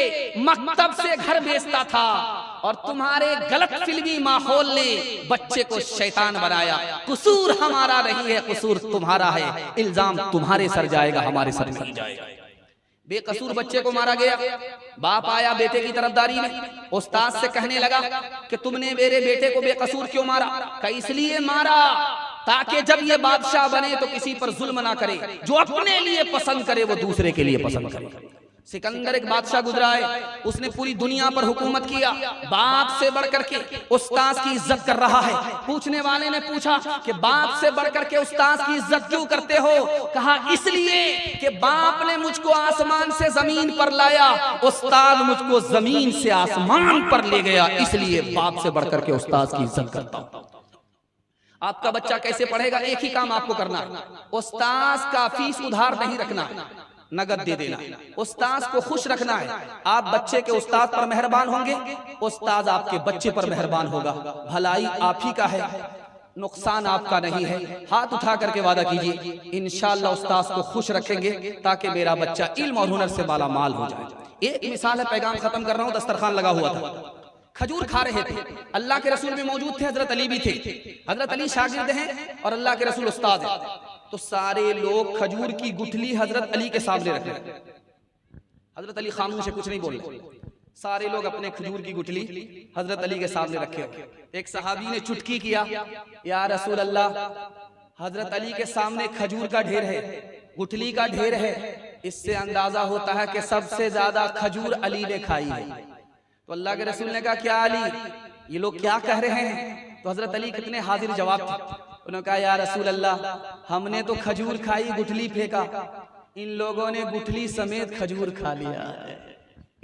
मकतब से घर भेजता था और तुम्हारे गलत फिल्मी माहौल ने बच्चे को शैतान बनाया। कसूर हमारा नहीं है, कसूर तुम्हारा है, इल्जाम तुम्हारे सर जाएगा, हमारे सर नहीं जाएगा। बेकसूर बच्चे को मारा गया। बाप आया बेटे की तरफदारी में, उस्ताद से कहने लगा कि तुमने मेरे बेटे को बेकसूर क्यों मारा? का इसलिए मारा ताकि जब ये बादशाह बने तो किसी पर जुल्म ना करे, जो अपने लिए पसंद करे वो दूसरे के लिए पसंद करे। सिकंदर एक बादशाह गुजरा है, उसने पूरी दुनिया पर हुकूमत किया, बाप से बढ़कर के उस्ताद की इज्जत कर रहा है। पूछने वाले ने पूछा कि बाप से बढ़कर के उस्ताद की इज्जत क्यों करते हो? कहा इसलिए कि बाप ने मुझको आसमान से जमीन पर लाया, उस्ताद मुझको जमीन से आसमान पर ले गया, इसलिए बाप से बढ़कर के उस्ताद की इज्जत करता हूं। आपका बच्चा कैसे पढ़ेगा? एक ही काम आपको करना है, उस्ताद का फीस उधार नहीं रखना, नगद दे देना। उस्ताद को खुश रखना है। आप बच्चे के उस्ताद पर मेहरबान होंगे, उस्ताद आपके बच्चे पर मेहरबान होगा। भलाई आप ही का है, नुकसान आपका नहीं है। हाथ उठा करके वादा कीजिए इंशाअल्लाह उस्ताद को खुश रखेंगे ताकि मेरा बच्चा इल्म और हुनर से माला माल हो जाए। एक मिसाल है, पैगाम खत्म कर रहा हूं। दस्तरखान लगा हुआ था, खजूर खा रहे थे, अल्लाह के रसूल भी मौजूद थे, हजरत अली भी थे। हजरत अली शागिर्द हैं और अल्लाह के रसूल उस्ताद हैं। तो सारे लोग खजूर की गुठली हजरत अली के सामने रख रहे। हजरत अली खामोश से कुछ नहीं बोल रहे, सारे लोग अपने खजूर की गुठली हजरत अली के सामने रखे। एक सहाबी ने चुटकी किया, या रसूल अल्लाह, हजरत अली के सामने खजूर का ढेर है, गुठली का ढेर है, इससे अंदाजा होता है कि सबसे ज्यादा खजूर अली ने खाई है। तो अल्लाह के रसूल ने कहा, क्या अली, ये लोग क्या कह रहे हैं? तो हजरत अली कितने हाजिर जवाब थे। उन्होंने कहा, या रसूल अल्लाह, हमने तो खजूर खाई, गुठली फेंका, इन लोगों ने गुठली समेत खजूर खा लिया।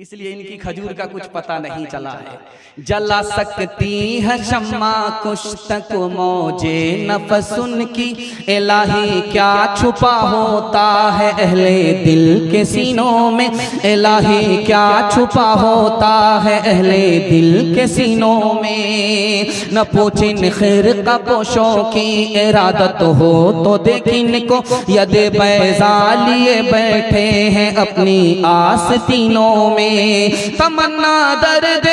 इसलिए इनकी खजूर का कुछ पता नहीं चला है। जला सकती है शम्मा कुछ तक मौजे नफसुन की, इलाही क्या छुपा होता है अहले दिल के सीनों में, इलाही क्या छुपा होता है अहले दिल के सीनों में। न पूछिन खैर का पोशों की इरादत हो तो देखिन को, यदे बैजा लिए बैठे हैं अपनी आस्तीनों में। तमन्ना दर्द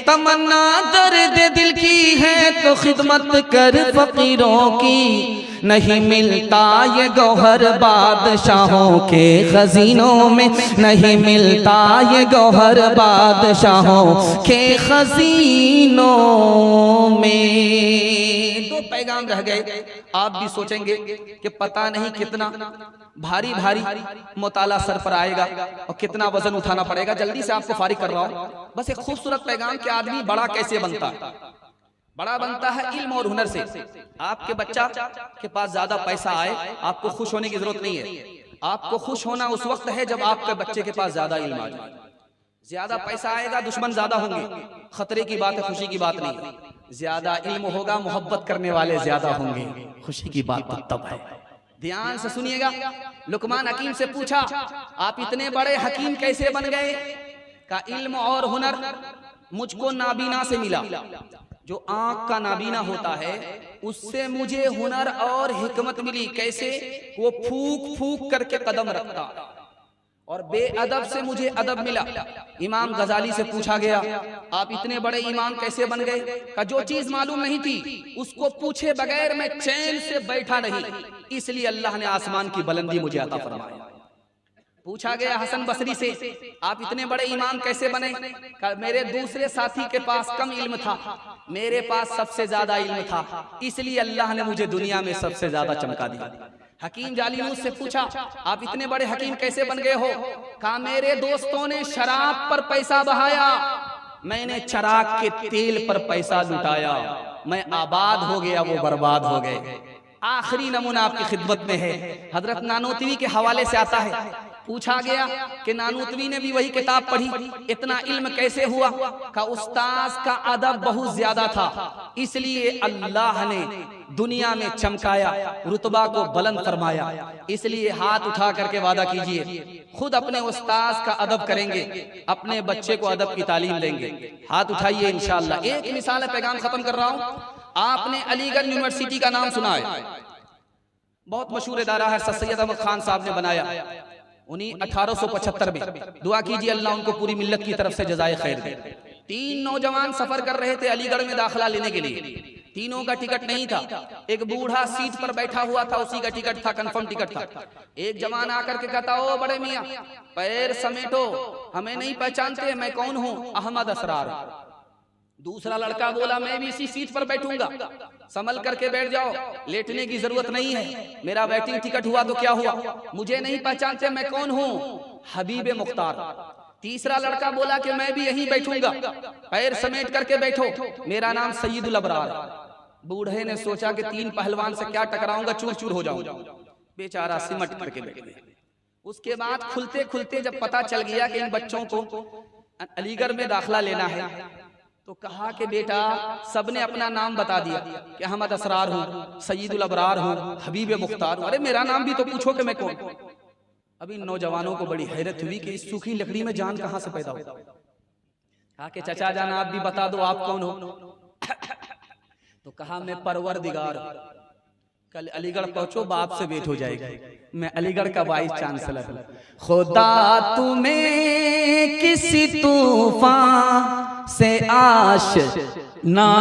तमन्ना दर्द दिल की है तो खिदमत कर फकीरों की, नहीं मिलता ये गौहर बादशाहों के खजीनों में, नहीं मिलता ये गौहर बादशाहों के खजीनों में। दो पैगाम रह गए। आप भी सोचेंगे कि पता नहीं कितना भारी भारी मुताला सर पर आएगा और कितना वजन उठाना पड़ेगा। जल्दी से आपको फारिग कर रहा हूं। बस एक खूबसूरत पैगाम कि आदमी बड़ा कैसे बनता है। बड़ा बनता है इल्म और हुनर से। आपके बच्चा के पास ज्यादा पैसा आए, आपको खुश होने की जरूरत नहीं है। आपको खुश होना उस वक्त है जब आपके बच्चे के पास ज्यादा इल्म आ जाए। ज्यादा पैसा आएगा, दुश्मन ज्यादा होंगे, खतरे की बात है, खुशी की बात नहीं। ज्यादा इल्म होगा, मोहब्बत करने वाले ज्यादा होंगे, खुशी की बात तब है। ध्यान से सुनिएगा। लुकमान हकीम से पूछा, आप इतने बड़े हकीम कैसे बन गए? का इल्म और हुनर मुझको नाबीना से मिला। जो आंख का नाबीना होता है उससे मुझे हुनर और हिकमत मिली। कैसे? वो फूक फूक करके कदम रखता। और बेअदब से मुझे अदब मिला। इमाम गजाली से पूछा गया, आप इतने बड़े इमाम कैसे बन गए? का जो चीज मालूम नहीं थी उसको पूछे बगैर मैं चैन से बैठा नहीं, इसलिए अल्लाह ने आसमान की बुलंदी मुझे अता फरमाया। पूछा गया हसन बसरी से, आप इतने बड़े इमाम कैसे बने? मेरे दूसरे साथी के पास कम इल्म था, मेरे पास सबसे ज्यादा इल्म था, इसलिए अल्लाह ने मुझे दुनिया में सबसे ज्यादा चमका दिया। हकीम जालिनूस से पूछा, आप इतने बड़े हकीम कैसे बन गए हो? कहा मेरे दोस्तों ने शराब पर पैसा बहाया, मैंने चराग के तेल पर पैसा लुटाया, मैं आबाद हो गया, वो बर्बाद हो गए। आखिरी नमूना आपकी खिदमत में है। हजरत नानोतवी के हवाले से आता है, पूछा गया कि नानोतवी ने भी वही किताब पढ़ी, इतना इल्म कैसे हुआ? का उस्ताद का अदब बहुत ज्यादा था, इसलिए अल्लाह ने दुनिया में चमकाया, रुतबा को बुलंद फरमाया। इसलिए हाथ उठा करके वादा कीजिए, खुद अपने उस्ताद का अदब करेंगे, अपने बच्चे को अदब की तालीम देंगे। हाथ उठाइए इंशाअल्लाह। एक मिसाल है, पैगाम खत्म कर रहा हूं। आपने अलीगढ़ यूनिवर्सिटी का नाम सुना है, बहुत मशहूर इदारा है, सर सैयद अहमद खान साहब ने बनाया। उन्हीं 1875 में। दुआ कीजिए अल्लाह उनको पूरी मिल्लत की तरफ से जज़ाए खैर दे। 3 नौजवान सफर कर रहे थे अलीगढ़ में दाखिला लेने के लिए। तीनों का टिकट नहीं था। एक बूढ़ा सीट पर बैठा हुआ था, उसी का टिकट था, कंफर्म टिकट था। एक जवान आकर के कहता, ओ बड़े मियाँ पैर समेटो, हमें नहीं पहचानते, मैं कौन हूँ? अहमद असरार। दूसरा लड़का बोला, मैं भी इसी सीट पर बैठूंगा, संभल करके बैठ जाओ, लेटने की जरूरत नहीं है, मेरा वेटिंग टिकट हुआ तो क्या हुआ, मुझे नहीं पहचानते, मैं कौन हूँ? हबीब मुख्तार। तीसरा लड़का बोला कि मैं भी यहीं बैठूंगा, पैर समेट करके बैठो, मेरा नाम सैयदुल अबरार। बूढ़े ने सोचा कि 3 पहलवान से क्या टकराऊंगा, चूर चूर हो जाऊंगा, बेचारा सिमट करके बैठ गया। उसके बाद खुलते खुलते जब पता चल गया कि इन बच्चों को अलीगढ़ में दाखिला लेना है, तो कहा कि बेटा, सबने अपना नाम बता दिया कि अहमद असरार हूँ, सईदुल अबरार हूँ, हबीब मुख्तार हूँ। अरे मेरा नाम भी तो पूछो कि मैं कौन। अब इन नौजवानों को बड़ी हैरत हुई कि इस सूखी लकड़ी में जान कहाँ से पैदा हो। कहा कि चचा जान आप भी बता दो आप कौन हो। तो कहा मैं परवरदिगार, कल अलीगढ़ पहुंचो, बाप से भेंट हो जाएगी, मैं अलीगढ़ का वाइस चांसलर हूं। खुदा तुम्हें किसी तूफान से आश ना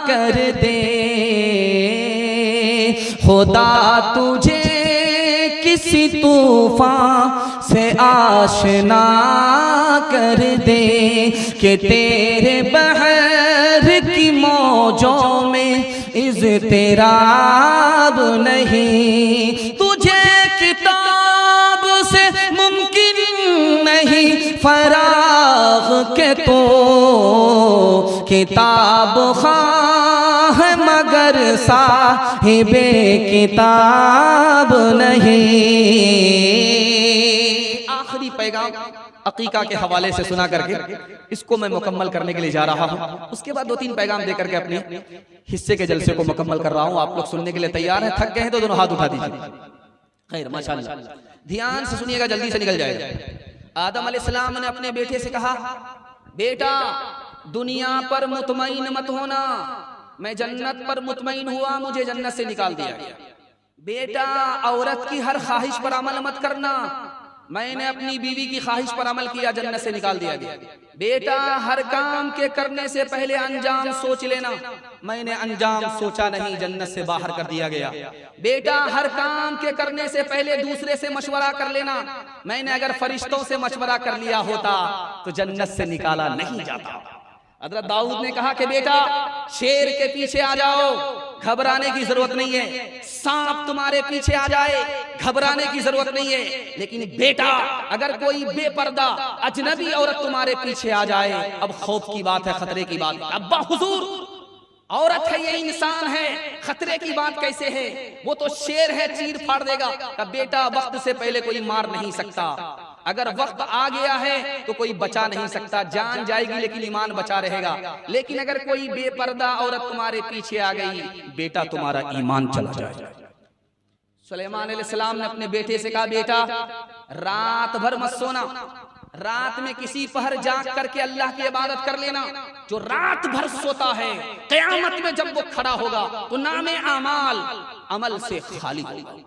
कर दे, खुदा तुझे किसी तूफान से आशना कर दे, कि तेरे बहर की मौजों में इज़्तिराब नहीं, तुझे किताब से मुमकिन नहीं फराग के तो किताब ख़्वाह मगर मगर साहिबे किताब नहीं। आखिरी पैगाम अकीका के हवाले से सुना करके इसको मैं मुकम्मल करने के लिए जा रहा हूँ। उसके बाद 2-3 पैगाम देकर के अपने हिस्से के जलसे को मुकम्मल कर रहा हूँ। आप लोग सुनने के लिए तैयार हैं? थक गए हैं तो दोनों हाथ उठा दीजिए। खैर, माशाअल्लाह, ध्यान से सुनिएगा, जल्दी से निकल जाएगा। आदम अलैहिस्सलाम ने अपने बेटे से कहा, बेटा दुनिया पर मुतमईन मत होना, मैं जन्नत पर मुतमईन हुआ, मुझे जन्नत से निकाल दिया गया। बेटा औरत की हर ख्वाहिश पर अमल मत करना, मैंने अपनी बीवी की ख्वाहिश पर अमल किया, जन्नत से निकाल दिया गया। बेटा हर काम के करने से पहले अंजाम सोच लेना, मैंने अंजाम सोचा नहीं, जन्नत से बाहर कर दिया गया। बेटा हर काम के करने से पहले दूसरे से मशवरा कर लेना, मैंने अगर फरिश्तों से मशवरा कर लिया होता तो जन्नत से निकाला नहीं जाता। हज़रत दाऊद ने कहा कि बेटा शेर के पीछे आ जाओ, घबराने की जरूरत नहीं है, सांप तुम्हारे पीछे आ जाए, घबराने की जरूरत नहीं है, लेकिन बेटा अगर कोई बेपर्दा अजनबी औरत तुम्हारे पीछे आ जाए, अब खौफ की बात है, खतरे की बात है। अब्बा हुजूर, औरत है, ये इंसान है, खतरे की बात कैसे है? वो तो शेर है, चीर फाड़ देगा। अब बेटा वक्त से पहले कोई मार नहीं सकता, अगर वक्त आ गया है तो कोई बचा नहीं सकता, जान जाएगी लेकिन ईमान बचा रहेगा। लेकिन अगर कोई बेपर्दा औरत तुम्हारे पीछे आ गई, बेटा तुम्हारा ईमान चला जाएगा। सुलेमान अलैहिस्सलाम ने अपने बेटे से कहा, बेटा रात भर मत सोना, रात में किसी पहर जाग करके अल्लाह की इबादत कर लेना। जो रात भर सोता है, क़यामत में जब वो खड़ा होगा तो नामे आमाल अमल से खाली होगा।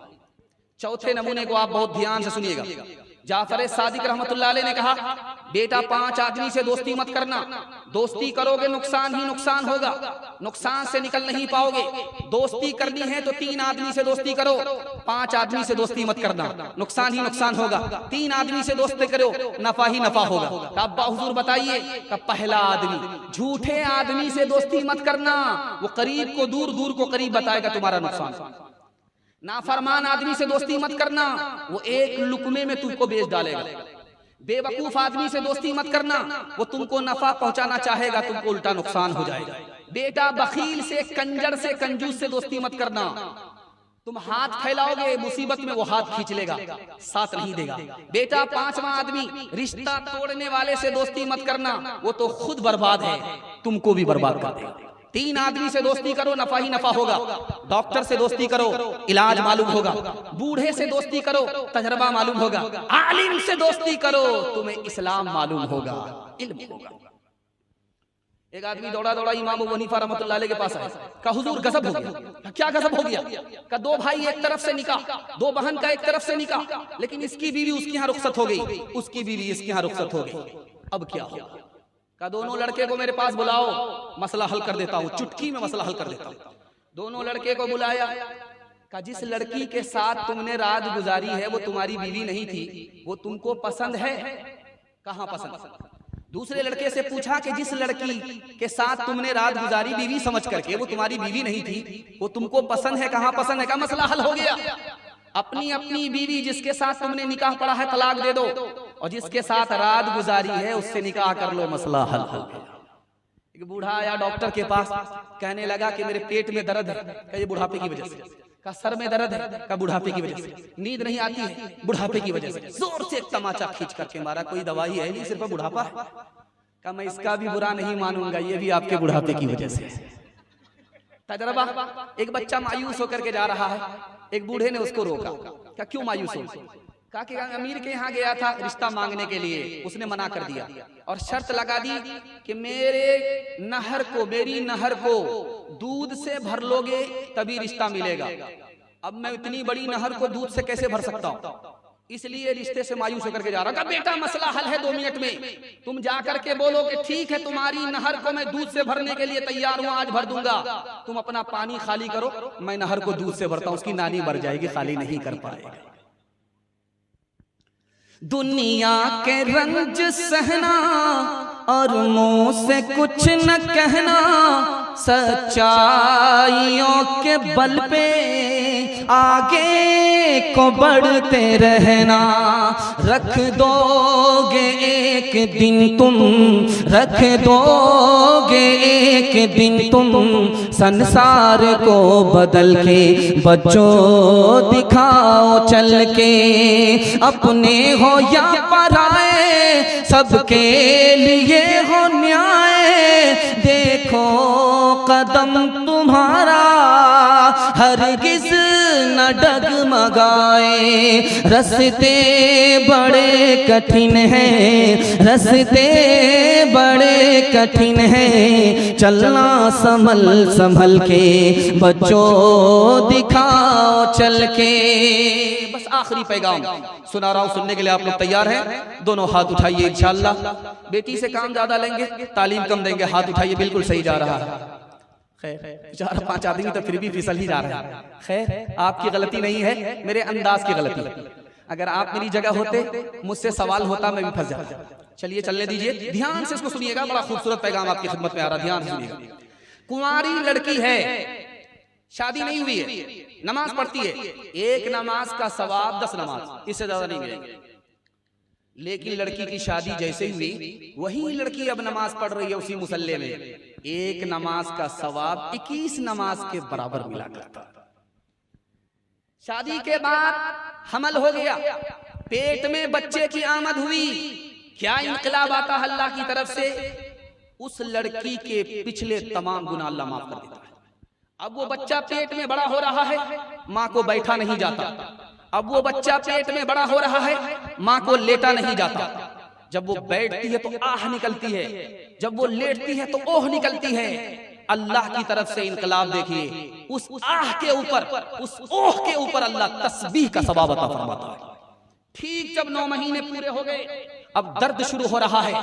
चौथे नमूने को आप बहुत ध्यान से सुनिएगा। जाफर सादिक रहमतुल्लाह अलैह ने कहा, बेटा 5 आदमी से दोस्ती मत करना, दोस्ती करोगे नुकसान ही नुकसान होगा, नुकसान से निकल नहीं पाओगे। दोस्ती करनी है तो 3 आदमी से दोस्ती करो, 5 आदमी से दोस्ती मत करना, नुकसान ही नुकसान होगा। 3 आदमी से दोस्ती करो, नफा ही नफा होगा। अब्बा हुजूर बताइए, पहला आदमी झूठे आदमी से दोस्ती मत करना, वो करीब को दूर, दूर को करीब बताएगा, तुम्हारा नुकसान। नाफरमान आदमी से दोस्ती मत करना, वो एक लुकमे में तुमको बेच डालेगा। बेवकूफ आदमी से दोस्ती मत करना, वो तुमको नफा पहुंचाना चाहेगा, तुमको उल्टा नुकसान हो जाएगा। बेटा बखील से, कंजर से, कंजूस से दोस्ती मत करना, तुम हाथ फैलाओगे, मुसीबत में वो हाथ खींच लेगा, साथ नहीं देगा। बेटा 5वां आदमी रिश्ता तोड़ने वाले से दोस्ती मत करना, वो तो खुद बर्बाद है, तुमको भी बर्बाद कर देगा। 3 आदमी से दोस्ती करो, नफा ही नफा होगा। डॉक्टर से दोस्ती करो, इलाज मालूम होगा। बूढ़े से दोस्ती करो, तजर्बा मालूम होगा। आलिम से दोस्ती करो, तुम्हें इस्लाम मालूम होगा, इल्म होगा। एक आदमी दौड़ा दौड़ा इमाम अबू हनीफा रहमतुल्लाह अलैह के पास आया, कहा हुजूर गजब हो गया। क्या गजब हो गया? कहा 2 भाई एक तरफ से निकाह, 2 बहन का एक तरफ से निकाह, लेकिन इसकी बीवी उसके यहाँ रुखसत हो गई, उसकी बीवी इसके यहाँ रुखसत हो गई, अब क्या होगा? का दोनों लड़के को मेरे पास बुलाओ, मसला हल कर देता हूँ, चुटकी में मसला हल कर देता हूँ। दोनों लड़के को बुलाया, का जिस लड़की के साथ तुमने रात गुजारी है वो तुम्हारी बीवी नहीं थी, वो तुमको पसंद है? कहाँ पसंद? दूसरे लड़के से पूछा कि जिस लड़की के साथ तुमने रात गुजारी बीवी समझ करके, वो तुम्हारी बीवी नहीं थी, वो तुमको पसंद है? कहाँ पसंद है? का मसला हल हो गया। अपनी अपनी बीवी जिसके साथ तुमने निकाह पढ़ा है तलाक दे दो, और जिसके साथ रात गुजारी है उससे निकाह कर लो, मसला हल हो गया। एक बूढ़ा आया डॉक्टर के पास, कहने लगा कि मेरे पेट में दर्द है, का ये बुढ़ापे की वजह से। का सर में दर्द है, का बुढ़ापे की वजह से। नींद नहीं आती है, बुढ़ापे की वजह से। जोर से एक तमाचा खींच करके मारा, कोई दवाई है नहीं, सिर्फ बुढ़ापा है। का मैं इसका भी बुरा नहीं मानूंगा, ये भी आपके बुढ़ापे की वजह से। तजर्बा, एक बच्चा मायूस होकर के जा रहा है, एक बूढ़े ने उसको रोका, क्या क्यों मायूस हो? कहा कि अमीर के यहाँ गया था रिश्ता मांगने के लिए, उसने मना कर दिया और शर्त लगा दी कि मेरी नहर को दूध से भर लोगे तभी रिश्ता मिलेगा। अब मैं इतनी बड़ी नहर को दूध से कैसे भर सकता हूँ, इसलिए रिश्ते से मायूस होकर के जा रहा। बेटा मसला हल है, 2 मिनट में तुम जाकर के बोलो कि ठीक है तुम्हारी नहर को मैं दूध से भरने के लिए तैयार हूँ, आज भर दूंगा, तुम अपना पानी खाली करो, मैं नहर को दूध से भरता हूँ। उसकी नानी मर जाएगी, खाली नहीं कर पाएगा। दुनिया के रंज सहना और मुंह से कुछ न कहना, सच्चाइयों के बल पे आगे को बढ़ते रहना, रख दोगे एक दिन तुम, रख दोगे एक दिन तुम संसार को बदल के। बच्चों दिखाओ चल के, अपने हो या पराए सबके लिए हो न्याय। देखो कदम तुम्हारा हरगिज न डगमगाए। रस्ते बड़े कठिन हैं, रस्ते बड़े कठिन हैं, चलना संभल संभल के। बच्चों दिखाओ चल के। बस आखिरी पैगाम सुना रहा हूं, सुनने के लिए आप लोग तैयार हैं? दोनों हाथ उठाइए इंशाअल्लाह। बेटी से काम ज्यादा लेंगे, तालीम कम देंगे। हाथ उठाइए, बिल्कुल सही जा रहा है। खैर 4-5 आदमी तो फिर भी फिसल ही जा रहे हैं। खैर आपकी गलती नहीं है, मेरे अंदाज की गलती। अगर आप मेरी जगह होते, मुझसे सवाल होता, मैं भी फंस जाता। चलिए चलने दीजिए, ध्यान से इसको सुनिएगा। बड़ा खूबसूरत पैगाम आपकी खिदमत में आ रहा, ध्यान से सुनिएगा। कुंवारी लड़की है, शादी नहीं हुई है, नमाज पढ़ती है। एक नमाज का सवाब 10 नमाज, इससे ज्यादा नहीं मिलेंगे। लेकिन लड़की की शादी जैसे हुई, वही लड़की अब नमाज पढ़ रही है उसी मुसल्ले में। एक नमाज का सवाब 21 नमाज के बराबर मिला करता। शादी के बाद हमल हो गया, पेट में बच्चे की आमद हुई, क्या इनकलाब आता है अल्लाह की तरफ से। उस लड़की के पिछले तमाम गुनाह अल्लाह माफ कर देता है। अब वो बच्चा पेट में बड़ा हो रहा है, माँ को बैठा नहीं जाता। अब वो बच्चा पेट में बड़ा हो रहा है, माँ को लेटा नहीं जाता। जब वो बैठती है तो आह निकलती है, जब वो लेटती है तो ओह निकलती है। अल्लाह की तरफ से इनकलाब देखिए। उस आह के ऊपर, उस ओह के ऊपर अल्लाह तस्बीह का सवाब अता फरमाता है। ठीक जब 9 महीने पूरे हो गए, अब दर्द शुरू हो रहा है।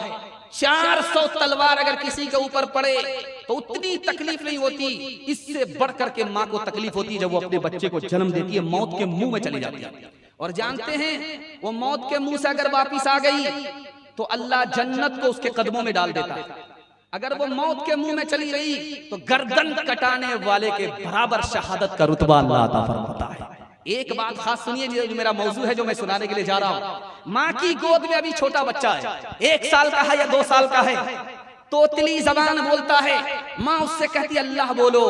400 तलवार अगर किसी के ऊपर पड़े तो उतनी तकलीफ नहीं होती, इससे बढ़कर के माँ को तकलीफ होती है जब वो अपने बच्चे को जन्म देती है, मौत के मुंह में चली जाती है। और जानते हैं, वो मौत के मुंह से अगर वापिस आ गई तो अल्लाह जन्नत को उसके कदमों में डाल देता है। अगर वो मौत के मुंह में चली गई तो गर्दन कटाने वाले के बराबर शहादत का रुतबा अल्लाह अता फरमाता है। एक बात खास सुनिए, जो मेरा मौजू है, जो मैं सुनाने के लिए जा रहा हूँ। माँ की गोद में अभी छोटा बच्चा है, 1 साल का है या 2 साल का है, तोतली जबान बोलता है। माँ उससे कहती है अल्लाह बोलो,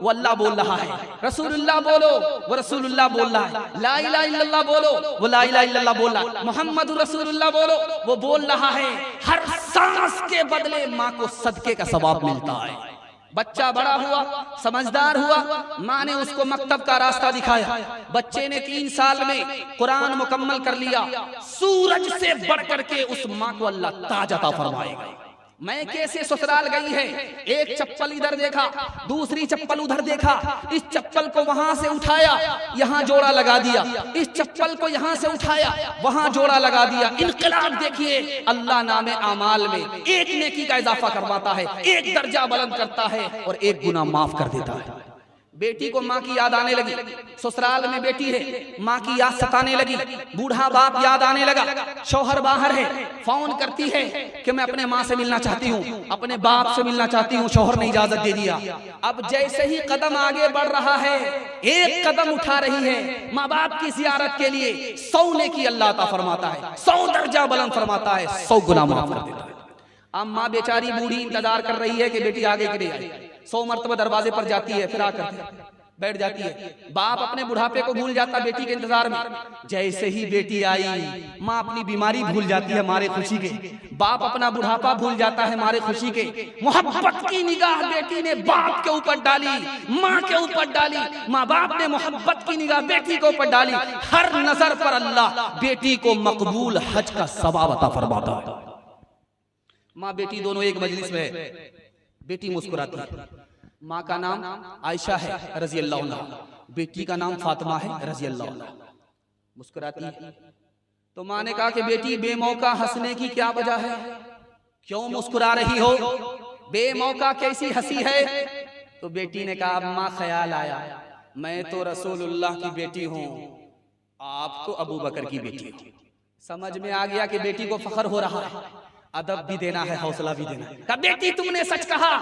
वो अल्लाह बोल रहा है। रसूलुल्लाह बोलो, वो रसूलुल्लाह बोल रहा है। ला इलाहा इल्लल्लाह बोलो, वो ला इलाहा इल्लल्लाह बोल रहा है। मोहम्मद रसूलुल्लाह बोलो, वो बोल रहा है। हर सांस के बदले माँ को सदके का सवाब मिलता है। बच्चा बड़ा हुआ, समझदार हुआ, माँ ने उसको मकतब का रास्ता दिखाया। बच्चे ने 3 साल में कुरान मुकम्मल कर लिया। सूरज से बढ़कर के उस माँ को अल्लाह ताज अता फरमाएगा। मैं कैसे ससुराल गई है, एक चप्पल इधर देखा, दूसरी चप्पल उधर देखा, इस चप्पल को वहां से उठाया, यहाँ जोड़ा लगा दिया, इस चप्पल को यहाँ से उठाया, वहां जोड़ा लगा दिया। इनकलाब देखिए, अल्लाह नामे आमाल में एक नेकी का इजाफा करवाता है, एक दर्जा बुलंद करता है और एक गुनाह माफ कर देता है। बेटी को माँ की याद आने लगी, ससुराल में बेटी है, माँ की याद सताने लगी। बूढ़ा बाप याद आने लगा, शौहर बाहर है, फोन करती है कि मैं अपने माँ से मिलना चाहती हूँ, अपने बाप से मिलना चाहती हूँ। शौहर ने इजाजत दे दिया। अब जैसे ही कदम आगे बढ़ रहा है, एक कदम उठा रही है माँ बाप की जियारत के लिए, 100 नेकी अल्लाह अता फरमाता है, 100 दर्जा बुलंद फरमाता है, 100 गुनाह माफ कर देता है। अब माँ बेचारी बूढ़ी इंतजार कर रही है कि बेटी आगे गिरे आए। 100 मरतबा दरवाजे पर जाती है, फिर आकर बैठ जाती है। बाप अपने बुढ़ापे को भूल जाता बेटी के इंतजार में। जैसे ही बेटी आई, माँ अपनी बीमारी भूल जाती है मारे खुशी के, बाप अपना बुढ़ापा भूल जाता है मारे खुशी के। मोहब्बत की निगाह बेटी ने बाप के ऊपर डाली, माँ के ऊपर डाली, माँ बाप ने मोहब्बत की निगाह बेटी के ऊपर डाली। हर नजर पर अल्लाह बेटी को मकबूल हज का सवाब अता फरमाता है। माँ बेटी दोनों एक मजलिस में है, बेटी मुस्कुराती है। माँ का नाम आयशा है रजी अल्लाह अन्हा, बेटी का नाम फातिमा है रजी अल्लाह अन्हा। मुस्कुराती है तो माँ ने कहा कि बेटी बेमौका हंसने की क्या वजह है, क्यों मुस्कुरा रही हो, बेमौका कैसी हंसी है। तो बेटी ने कहा अम्मा ख्याल आया, मैं तो रसूलुल्लाह की बेटी हूँ, आप तो अबू बकर की बेटी हो। समझ में आ गया कि बेटी को फख्र हो रहा है। अदब भी देना है, हौसला भी देना है। कहा बेटी तुमने सच कहा,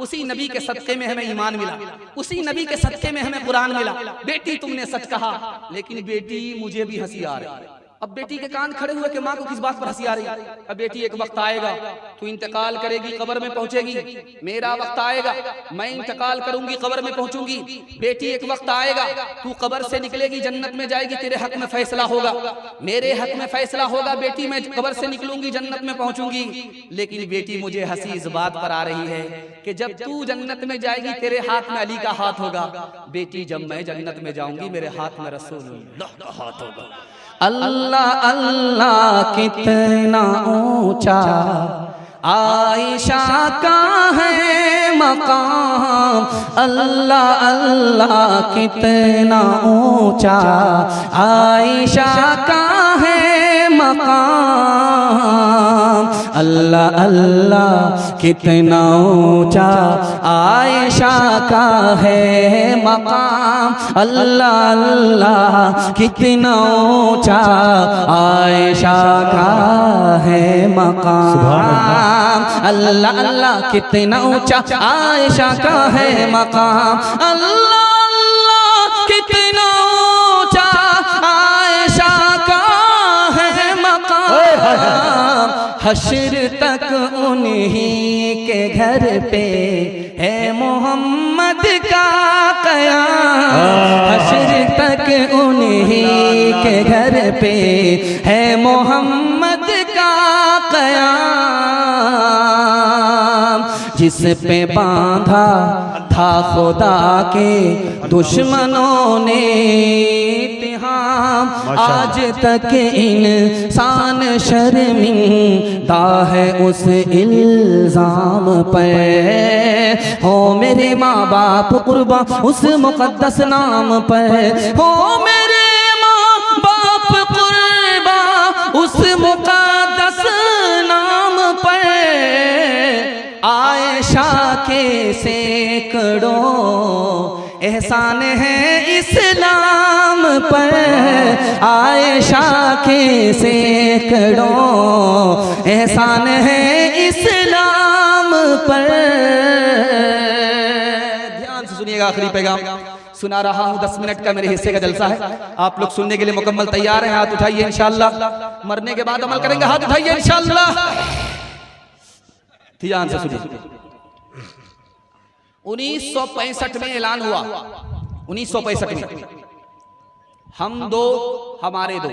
उसी नबी के सदके में हमें ईमान मिला, उसी नबी के सदके में हमें कुरान मिला। बेटी तुमने सच कहा, लेकिन बेटी मुझे भी हंसी आ रही है। अब बेटी के कान खड़े हुए कि माँ को किस बात पर हंसी आ रही है। अब बेटी एक वक्त आएगा, तू इंतकाल करेगी, कब्र में पहुंचेगी, मेरा वक्त आएगा, मैं इंतकाल करूंगी, कब्र में पहुंचूंगी। बेटी एक वक्त आएगा, तू कब्र से निकलेगी, जन्नत में जाएगी, तेरे हक में फैसला होगा, मेरे हक में फैसला होगा। बेटी मैं कब्र से निकलूंगी, जन्नत में पहुंचूंगी। लेकिन बेटी मुझे हंसी इस बात पर आ रही है कि जब तू जन्नत में जाएगी, तेरे हाथ में अली का हाथ होगा। बेटी जब मैं जन्नत में जाऊंगी, मेरे हाथ में रसूलुल्लाह का हाथ होगा। अल्लाह अल्लाह कितना ऊंचा आयशा का है मकाम, अल्लाह अल्लाह कितना ऊंचा आयशा का है मकाम, अल्लाह अल्लाह कितना ऊंचा आयशा का है मकाम, अल्लाह अल्लाह कितना ऊंचा आयशा का है मकाम, अल्लाह अल्लाह कितना ऊंचा आयशा का है मकाम, अल्लाह अल्लाह कितना ऊंचा आयशा का है मकाम। हश्र तक उन्हीं के घर पे है मोहम्मद का क़याम, हश्र तक उन्हीं के घर पे है मोहम्मद का क़याम। जिस पे बांधा था खुदा के दुश्मनों ने इत्तेहाम, आज तक इंसान शर्मिंदा है उस इल्जाम पर। हो मेरे माँ बाप कुर्बा उस मुकद्दस नाम पर, हो मेरे माँ बाप कुर्बा उस मुकद्दस नाम पर। आयशा के सैकड़ों एहसान है इस्लाम पर, आयशा के सैकड़ों एहसान है इस्लाम पर। ध्यान से सुनिएगा, आखिरी पैगाम सुना रहा हूं, 10 मिनट का मेरे हिस्से का जलसा है। आप लोग सुनने के लिए मुकम्मल तैयार हैं? हाथ उठाइए इंशाअल्लाह, मरने के बाद अमल करेंगे। हाथ उठाइए इंशाअल्लाह। ध्यान से सुनिए। 1965 में ऐलान हुआ, 1965 में हम दो हमारे दो,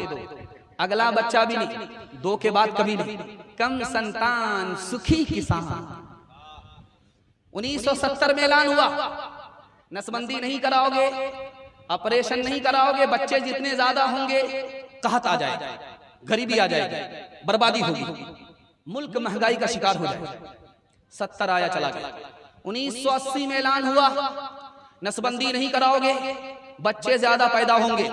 अगला बच्चा भी नहीं, दो के बाद कभी नहीं, कम संतान सुखी किसान। 1970 में ऐलान हुआ, नसबंदी नहीं कराओगे, ऑपरेशन नहीं कराओगे, बच्चे जितने ज्यादा होंगे कहत आ जाएगा, गरीबी आ जाएगी, बर्बादी होगी, मुल्क महंगाई का शिकार हो जाएगा। 70 आया चला गया। 1980 में ऐलान हुआ, नसबंदी नहीं कराओगे, बच्चे ज्यादा पैदा होंगे,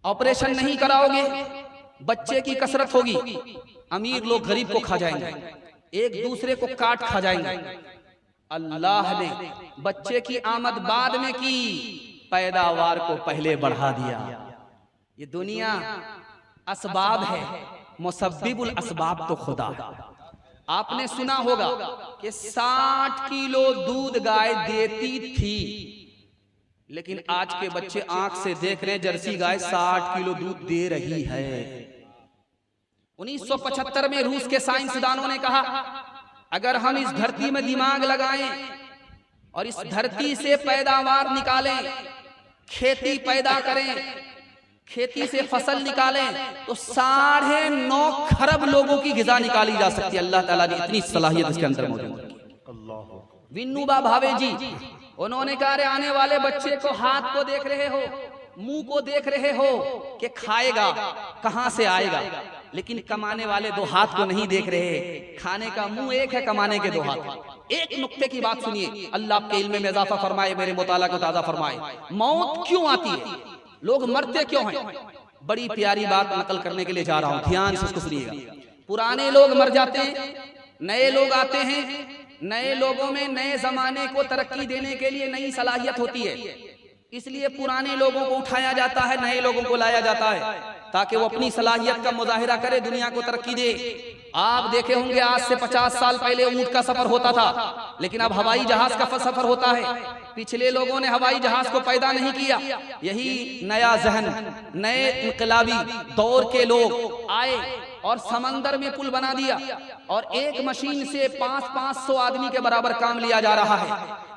ऑपरेशन नहीं कराओगे, बच्चे की कसरत होगी, अमीर लोग गरीब को खा जाएंगे, एक दूसरे को काट खा जाएंगे। अल्लाह ने बच्चे की आमद बाद में की, पैदावार को पहले बढ़ा दिया। ये दुनिया असबाब है, मुसब्बिबुल असबाब तो खुदा। आपने सुना होगा कि 60 किलो दूध गाय देती थी, लेकिन आज के बच्चे आंख से देख रहे हैं जर्सी गाय 60 किलो दूध दे रही है। 1975 में रूस के साइंसदानों ने कहा, अगर हम इस धरती में दिमाग लगाएं और इस धरती से पैदावार निकालें, खेती पैदा करें, खेती से फसल निकालें, तो 9.5 खरब लोगों की गिजा निकाली जा सकती है। अल्लाह ताला ने इतनी सलाहियत इसके अंदर मौजूद है। विनोबा भावे जी, उन्होंने कहा, अरे आने वाले बच्चे को हाथ को देख रहे हो, मुंह को देख रहे हो कि खाएगा कहां से आएगा, लेकिन कमाने वाले दो हाथ को नहीं देख रहे। खाने का मुंह एक है, कमाने के दो हाथ। एक नुक्ते की बात सुनिए, अल्लाह आपके इल्म में इजाफा फरमाए, मेरे मुताला को ताजा फरमाए। मौत क्यों आती है, लोग मरते क्यों हैं? बड़ी प्यारी बात नकल करने के लिए जा रहा हूं, ध्यान से उसको सुनिएगा। पुराने लोग मर जाते हैं, नए लोग आते हैं, नए लोगों में नए जमाने को तरक्की देने के लिए नई सलाहियत होती है, इसलिए पुराने लोगों को उठाया जाता है, नए लोगों को लाया जाता है। ताकि वो अपनी सलाहियत का मुजाहिरा करे, दुनिया को तरक्की दे। आप देखे होंगे आज से 50 साल पहले ऊंट का सफर होता था, लेकिन अब हवाई जहाज का सफर होता है। पिछले लोगों ने हवाई जहाज को पैदा नहीं किया, यही नया जहन, नए इनकलाबी दौर के लोग आए और समंदर में पुल बना दिया और एक मशीन से 500 आदमी के बराबर काम लिया जा रहा है।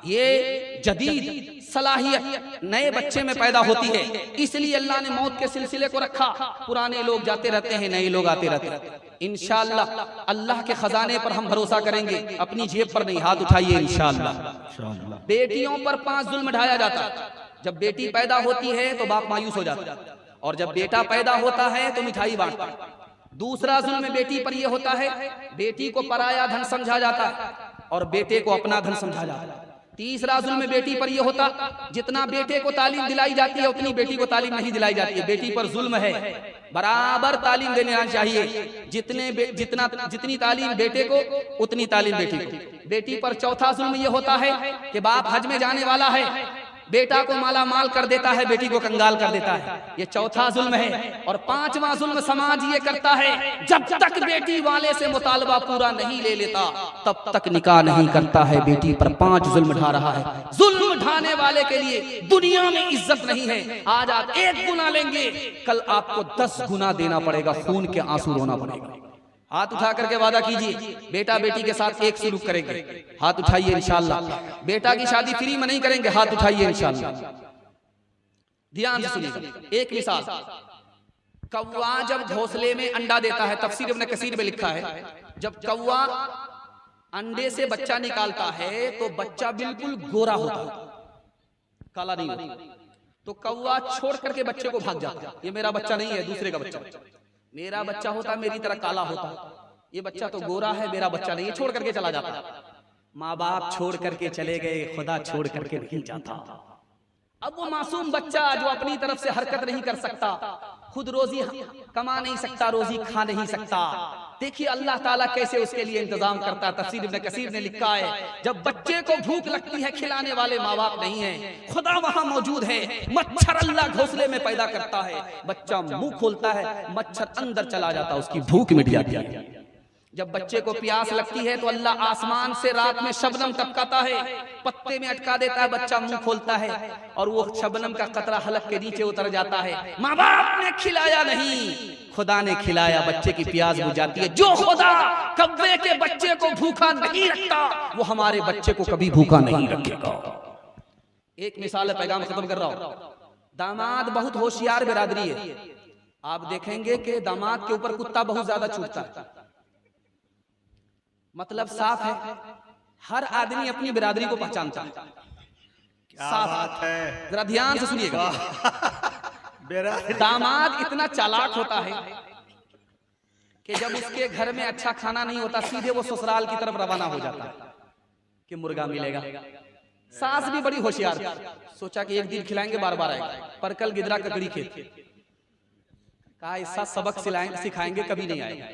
ये जदीद सलाहियत नए बच्चे में पैदा होती है, इसलिए अल्लाह ने मौत के सिलसिले को रखा। पुराने लोग जाते रहते हैं, नए लोग आते रहते हैं। इंशाअल्लाह अल्लाह के खजाने पर हम भरोसा करेंगे, अपनी जेब पर नहीं। हाथ उठाइए इंशाअल्लाह। बेटियों पर 5 जुल्म ढाया जाता है। जब बेटी पैदा होती है तो बाप मायूस हो जाता है, और जब बेटा पैदा होता है तो मिठाई बांटता है। दूसरा जुल्म बेटी पर यह होता है, बेटी को पराया धन समझा जाता है और बेटे को अपना धन समझा जाता है। तीसरा जुल्म बेटी पर यह होता, जितना बेटे को तालीम दिलाई जाती है उतनी बेटी को तालीम नहीं दिलाई जाती है। बेटी पर जुल्म है, बराबर तालीम देना चाहिए। जितनी तालीम बेटे को उतनी तालीम बेटी को। बेटी पर चौथा जुल्म यह होता है कि बाप हज में जाने वाला है, बेटा को माला माल कर देता है, बेटी को कंगाल कर देता है। ये चौथा जुल्म है। और 5वां जुल्म समाज ये करता है, जब तक बेटी वाले से मुतालबा पूरा नहीं ले लेता तब तक निकाह नहीं करता है। बेटी पर 5 जुल्म ढा रहा है। जुल्म ढाने वाले के लिए दुनिया में इज्जत नहीं है। आज आप 1 गुना लेंगे, कल आपको 10 गुना देना पड़ेगा, खून के आंसू रोना पड़ेगा। हाथ उठा करके वादा कीजिए, बेटा बेटी के साथ एक सलूक करेंगे। हाथ उठाइए इंशाअल्लाह। बेटा की शादी फ्री में नहीं करेंगे, हाथ उठाइए इंशाअल्लाह। ध्यान से सुनिए एक मिसाल। कौवा जब घोंसले में अंडा देता है, तफसीर इब्न कसीर में लिखा है, जब कौवा अंडे से बच्चा निकालता है तो बच्चा बिल्कुल गोरा होता है, काला नहीं होता। तो कौवा छोड़ करके बच्चे को भाग जाता है। ये मेरा बच्चा नहीं है, दूसरे का बच्चा। मेरा बच्चा होता मेरी तरह काला होता, ये बच्चा तो गोरा है, मेरा बच्चा नहीं। छोड़ करके चला जाता। माँ बाप छोड़ करके चले गए, खुदा छोड़ करके नहीं जाता। अब वो मासूम बच्चा जो अपनी तरफ से हरकत नहीं कर सकता, खुद रोजी कमा नहीं सकता, रोजी खा नहीं सकता, देखिए अल्लाह ताला कैसे उसके लिए इंतजाम करता। तफसीर इब्न कसीर ने लिखा है, जब बच्चे को भूख लगती है, खिलाने वाले माँ बाप नहीं है, खुदा वहां मौजूद है। मच्छर अल्लाह घोंसले में पैदा करता है, बच्चा मुंह खोलता है, मच्छर अंदर चला जाता, उसकी भूख मिट जाती है। जब बच्चे को प्यास लगती है तो अल्लाह आसमान से रात में शबनम टपकाता है, पत्ते में अटका देता है, बच्चा मुंह खोलता है और वो शबनम का कतरा हलक के नीचे उतर जाता है। माँ बाप ने खिलाया नहीं, खुदा ने खिलाया, बच्चे की प्यास बुझाती है। जो खुदा कव्वे के बच्चे को भूखा नहीं रखता, वो हमारे बच्चे को कभी भूखा नहीं रखेगा। एक मिसाल है, पैगाम खत्म कर रहा हूं। दामाद बहुत होशियार बिरादरी है। आप देखेंगे कि दामाद के ऊपर कुत्ता बहुत ज्यादा छूटता है। मतलब साफ है, हर आदमी अपनी बिरादरी को पहचानता है। क्या बात है, जरा ध्यान से सुनिएगा। दामाद इतना चालाक होता है कि जब उसके घर में अच्छा खाना नहीं होता, सीधे वो ससुराल की तरफ रवाना हो जाता है कि मुर्गा मिलेगा। सास भी बड़ी होशियार, सोचा कि एक दिन खिलाएंगे, बार बार आएगा। परकल गिदरा ककड़ी खेत, कहा ऐसा सबक सिखाएंगे कभी नहीं आएगा।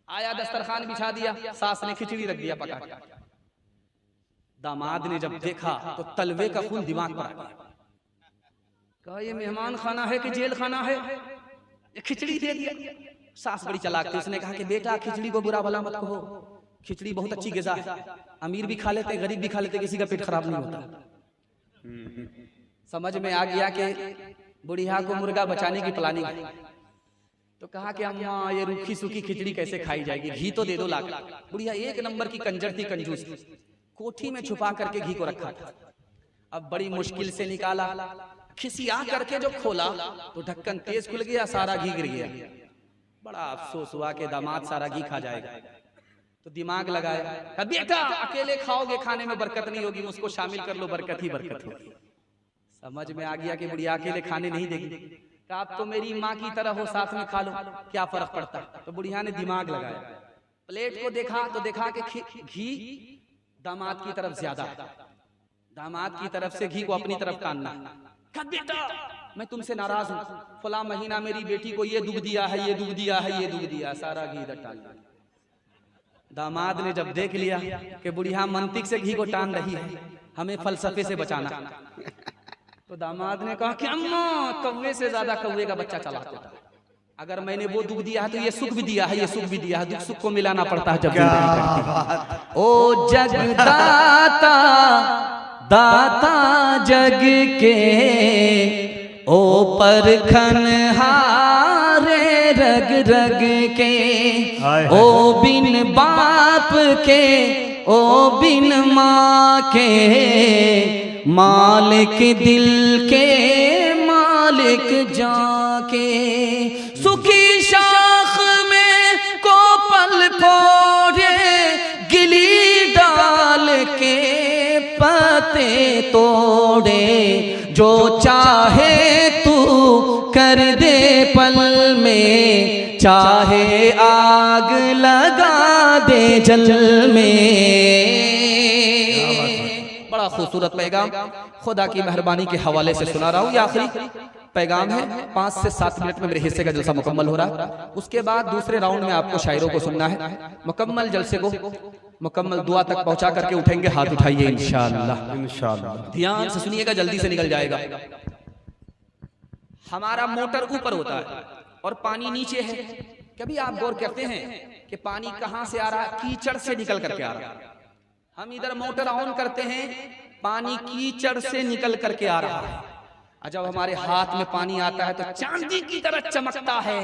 आया, दस्तरखान बिछा दिया, सास ने खिचड़ी रख दिया पका के। दामाद ने जब देखा तो तलवे का खून दिमाग पर आ गया। कहा ये मेहमान खाना है कि जेल खाना है, ये खिचड़ी दे दिया। सास बड़ी चालाक थी, उसने कहा कि बेटा खिचड़ी को बुरा भला मत कहो, खिचड़ी बहुत अच्छी ग़िज़ा है, अमीर भी खा लेते, गरीब भी खा लेते, किसी का पेट खराब नहीं होता। समझ में आ गया कि बुढ़िया को मुर्गा बचाने की प्लानिंग। तो कहा कि अम्मा ये रूखी सूखी खिचड़ी कैसे खाई जाएगी, घी तो दे दो लाख। बुढ़िया एक नंबर की कंजर थी, कंजूस, कोठी में छुपा करके घी को रखा था। अब बड़ी मुश्किल से निकाला, खिसिया करके जो खोला तो ढक्कन तेज खुल गया, सारा घी गिर गया। बड़ा अफसोस हुआ कि दामाद सारा घी खा जाएगा। तो दिमाग लगाया, बेटा अकेले खाओगे, खाने में बरकत नहीं होगी, उसको शामिल कर लो, बरकत ही बरकत होगी। समझ में आ गया कि बुढ़िया अकेले खाने नहीं देगी। आप तो मेरी माँ की तरह हो, साथ में खा लो, क्या फर्क पड़ता। तो बुढ़िया ने दिमाग लगाया, प्लेट को देखा तो देखा कि घी दामाद की तरफ ज्यादा है, दामाद की तरफ से घी को अपनी तरफ काटना। बेटा मैं तुमसे नाराज हूँ, फला महीना मेरी बेटी को ये दुख दिया है, ये दुख दिया है, ये दुख दिया, सारा घी इधर टाल दिया। दामाद ने जब देख लिया कि बुढ़िया मंतिक से घी को टान रही है, हमें फलसफे से बचाना, तो दामाद ने कहा कि अम्मा कौवे से ज्यादा कौवे का बच्चा चालाक होता है। अगर मैंने वो दुख दिया है तो ये सुख भी दिया है, ये सुख भी दिया है, दुख सुख को मिलाना पड़ता है जब जिंदगी। ओ जगदाता दाता जग के, ओ परखनहारे रग रग के, ओ बिन बाप के, ओ बिन माँ के, मालिक दिल के, मालिक जाके, सुखी शाख में को पल फोड़े, गिली डाल के पत्ते तोड़े, जो चाहे तू कर दे पल में, चाहे आग लगा दे जल में। बड़ा खूबसूरत पैगाम खुदा की मेहरबानी के हवाले से सुना रहा हूँ। ये आखिरी पैगाम है, 5 से 7 मिनट में मेरे हिस्से का जलसा मुकम्मल हो रहा है। उसके बाद दूसरे राउंड में आपको शायरों को सुनना है। मुकम्मल जलसे को मुकम्मल दुआ तक पहुंचा करके उठेंगे, हाथ उठाइए इंशाअल्लाह। इंशाअल्लाह ध्यान से सुनिएगा, जल्दी से निकल जाएगा। हमारा मोटर ऊपर होता है और पानी नीचे है। कभी आप गौर करते हैं कि पानी कहां से आ रहा है? कीचड़ से निकल करके आ रहा है। हम इधर मोटर ऑन करते हैं, पानी कीचड़ से निकल करके आ रहा है। जब हमारे हाथ में पानी आता है तो चांदी की तरह चमकता है।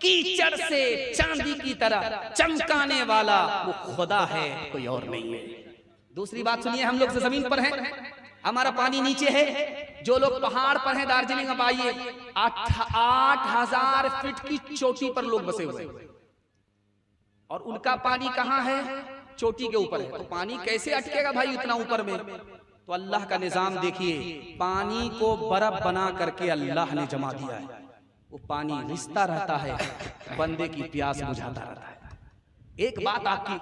कीचड़ से चांदी की तरह चमकाने वाला वो खुदा है, कोई और नहीं है। दूसरी बात सुनिए, हम लोग से जमीन पर हैं, हमारा पानी नीचे है। जो लोग पहाड़ पर हैं, दार्जिलिंग में आइए, 8000 फीट की चोटी पर लोग बसे हुए हैं और उनका पानी कहाँ है? चोटी के ऊपर है। तो पानी कैसे अटकेगा भाई इतना ऊपर में? तो अल्लाह का निजाम देखिए, पानी को बर्फ बना करके अल्लाह ने जमा दिया है। वो पानी रिश्ता रहता है, बंदे की प्यास बुझाता रहता है। एक बात आपकी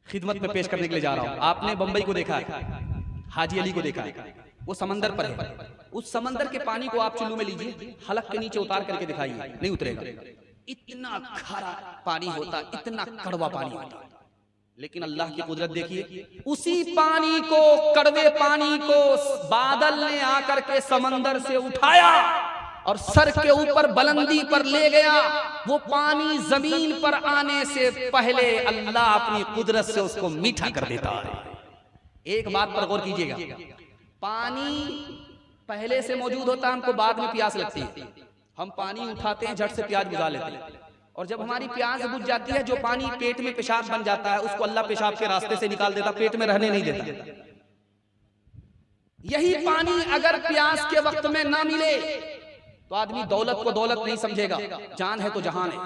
खिदमत में पेश करने के लिए जा रहा हूं। आपने बंबई को देखा है, हाजी अली को देखा है, वो समंदर पर है। उस समंदर के पानी को आप चुल्लू में लीजिए, हलक के नीचे उतार करके दिखाइए, नहीं उतरेगा। इतना खारा पानी होता, इतना कड़वा पानी होता। लेकिन अल्लाह की कुदरत देखिए, उसी पानी को, कड़वे पानी को बादल ने आकर के समंदर से उठाया और सर के ऊपर बुलंदी पर ले गया। वो पानी जमीन पर आने से पहले अल्लाह अपनी कुदरत से उसको मीठा कर देता है। एक बात पर गौर कीजिएगा, पानी पहले से मौजूद होता है, हमको बाद में प्यास लगती है। हम पानी उठाते हैं, झट से प्यास बुझा लेते हैं, और जब हमारी प्यास बुझ जाती है, जो पानी पेट में पेशाब बन जाता है, उसको अल्लाह पेशाब के रास्ते से निकाल देता, पेट में रहने नहीं देता। यही पानी अगर प्यास के वक्त में ना मिले तो आदमी दौलत को दौलत नहीं समझेगा, जान है तो जहान है।